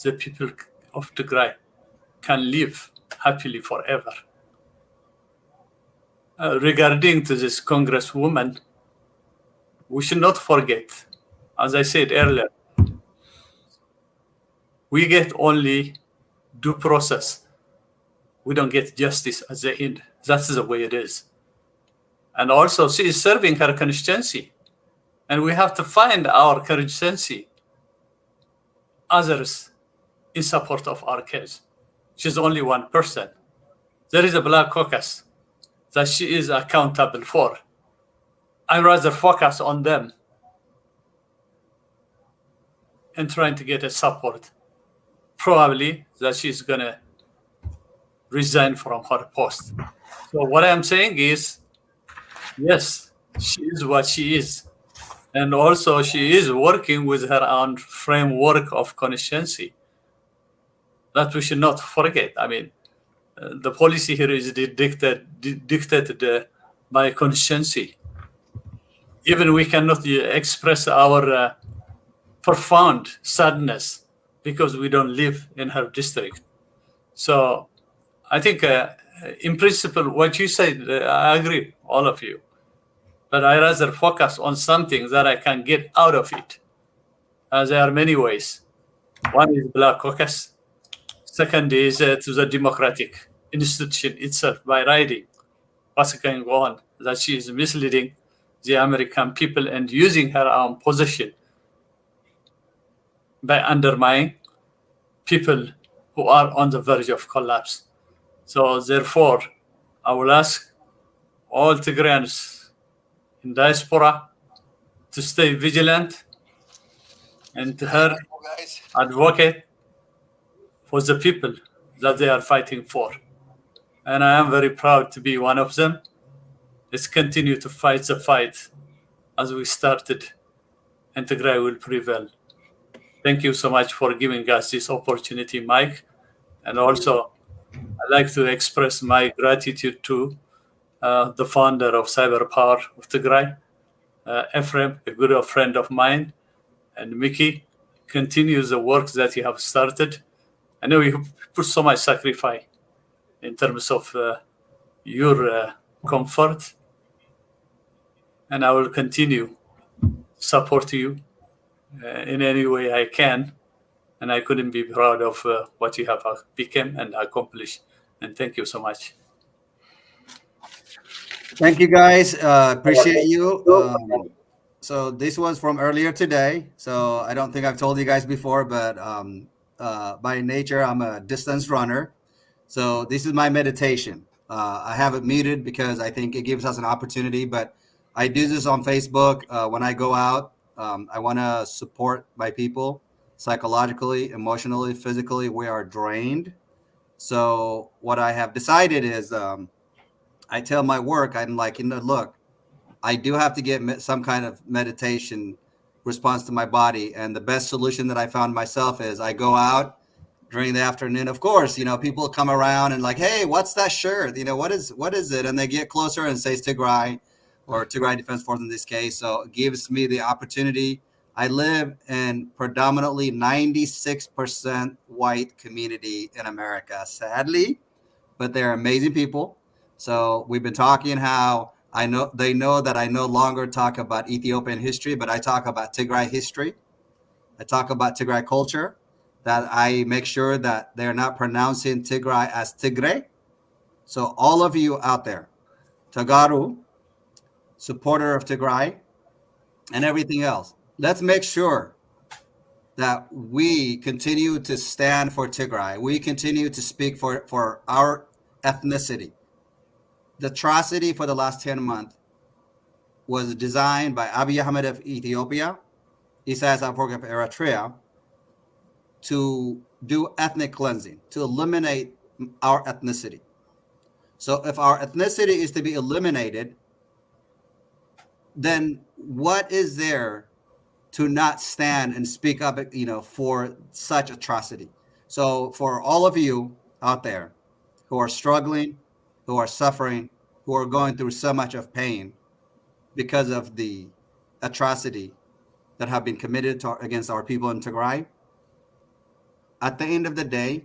the people of Tigray can live happily forever. Regarding to this congresswoman, we should not forget, as I said earlier, we get only due process. We don't get justice at the end. That's the way it is. And also, she is serving her constituency. And we have to find our constituency, others in support of our case. She's only one person. There is a Black Caucus that she is accountable for. I'd rather focus on them and trying to get a support. Probably that she's going to resign from her post. So what I'm saying is, yes, she is what she is. And also she is working with her own framework of consciency. That we should not forget. I mean, the policy here is dictated by consciency. Even we cannot express our profound sadness because we don't live in her district. So I think in principle, what you said, I agree, all of you. But I rather focus on something that I can get out of it. There are many ways. One is Black Caucus. Second is to the democratic institution itself by writing what's going on, that she is misleading the American people and using her own position by undermining people who are on the verge of collapse. So therefore, I will ask all Tigrayans in diaspora to stay vigilant and to her advocate for the people that they are fighting for. And I am very proud to be one of them. Let's continue to fight the fight as we started, and Tigray will prevail. Thank you so much for giving us this opportunity, Mike. And also, I'd like to express my gratitude to the founder of Cyber Power of Tigray, Ephraim, a good friend of mine, and Mickey. Continues the work that you have started. I know you put so much sacrifice in terms of your comfort, and I will continue support you in any way I can, and I couldn't be proud of what you have become and accomplished. And thank you so much. Thank you, guys. Appreciate you. So this was from earlier today. So I don't think I've told you guys before, but by nature, I'm a distance runner. So this is my meditation. I have it muted because I think it gives us an opportunity, but I do this on Facebook. When I go out, I want to support my people psychologically, emotionally, physically. We are drained. So what I have decided is I tell my work, I'm like, look, I do have to get some kind of meditation response to my body. And the best solution that I found myself is I go out during the afternoon. Of course, people come around and like, hey, what's that shirt? What is it? And they get closer and say Tigray. or Tigray Defense Force in this case. So it gives me the opportunity. I live in predominantly 96% white community in America, sadly, but they're amazing people. So we've been talking how they know that I no longer talk about Ethiopian history, but I talk about Tigray history. I talk about Tigray culture, that I make sure that they're not pronouncing Tigray as Tigray. So all of you out there, Tagaru, supporter of Tigray, and everything else, let's make sure that we continue to stand for Tigray. We continue to speak for our ethnicity. The atrocity for the last 10 months was designed by Abiy Ahmed of Ethiopia, Isaias Afwerki of Eritrea, to do ethnic cleansing, to eliminate our ethnicity. So if our ethnicity is to be eliminated, then what is there to not stand and speak up, for such atrocity? So for all of you out there who are struggling, who are suffering, who are going through so much of pain because of the atrocity that have been committed against our people in Tigray, at the end of the day,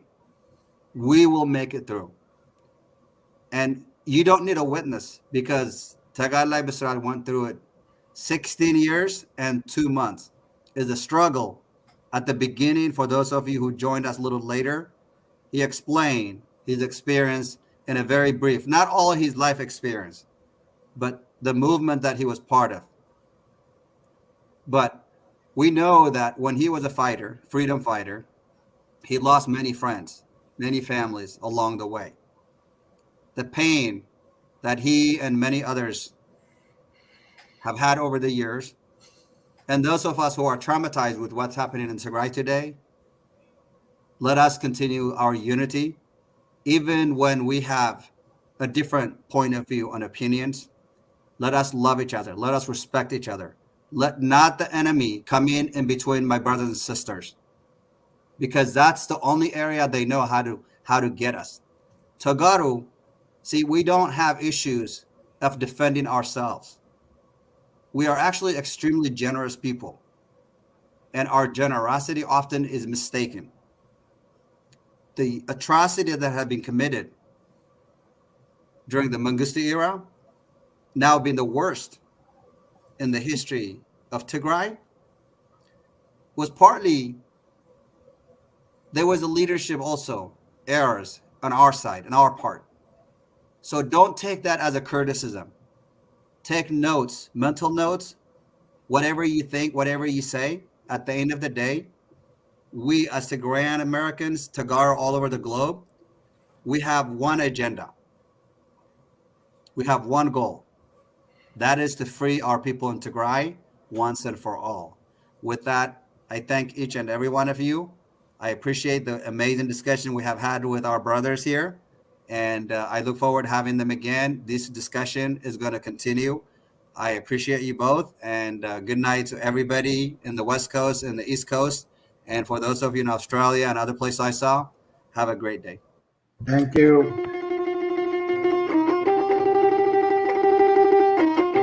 we will make it through. And you don't need a witness, because Tagalay Bisrat went through it 16 years and 2 months. Is a struggle at the beginning. For those of you who joined us a little later, he explained his experience in a very brief, not all his life experience, but the movement that he was part of. But we know that when he was a fighter, freedom fighter, he lost many friends, many families along the way. The pain that he and many others have had over the years, and those of us who are traumatized with what's happening in Tigray today, let us continue our unity, even when we have a different point of view and opinions. Let us love each other. Let us respect each other. Let not the enemy come in between my brothers and sisters, because that's the only area they know how to get us. Tagaru, see, we don't have issues of defending ourselves. We are actually extremely generous people, and our generosity often is mistaken. The atrocity that had been committed during the Mengistu era, now being the worst in the history of Tigray, was partly, there was a leadership also errors on our side, on our part. So don't take that as a criticism. Take notes, mental notes, whatever you think, whatever you say. At the end of the day, we as Tigrayan Americans, Tagar all over the globe, we have one agenda. We have one goal. That is to free our people in Tigray once and for all. With that, I thank each and every one of you. I appreciate the amazing discussion we have had with our brothers here. And I look forward to having them again. This discussion is going to continue. I appreciate you both. And good night to everybody in the West Coast and the East Coast. And for those of you in Australia and other places I saw, have a great day. Thank you.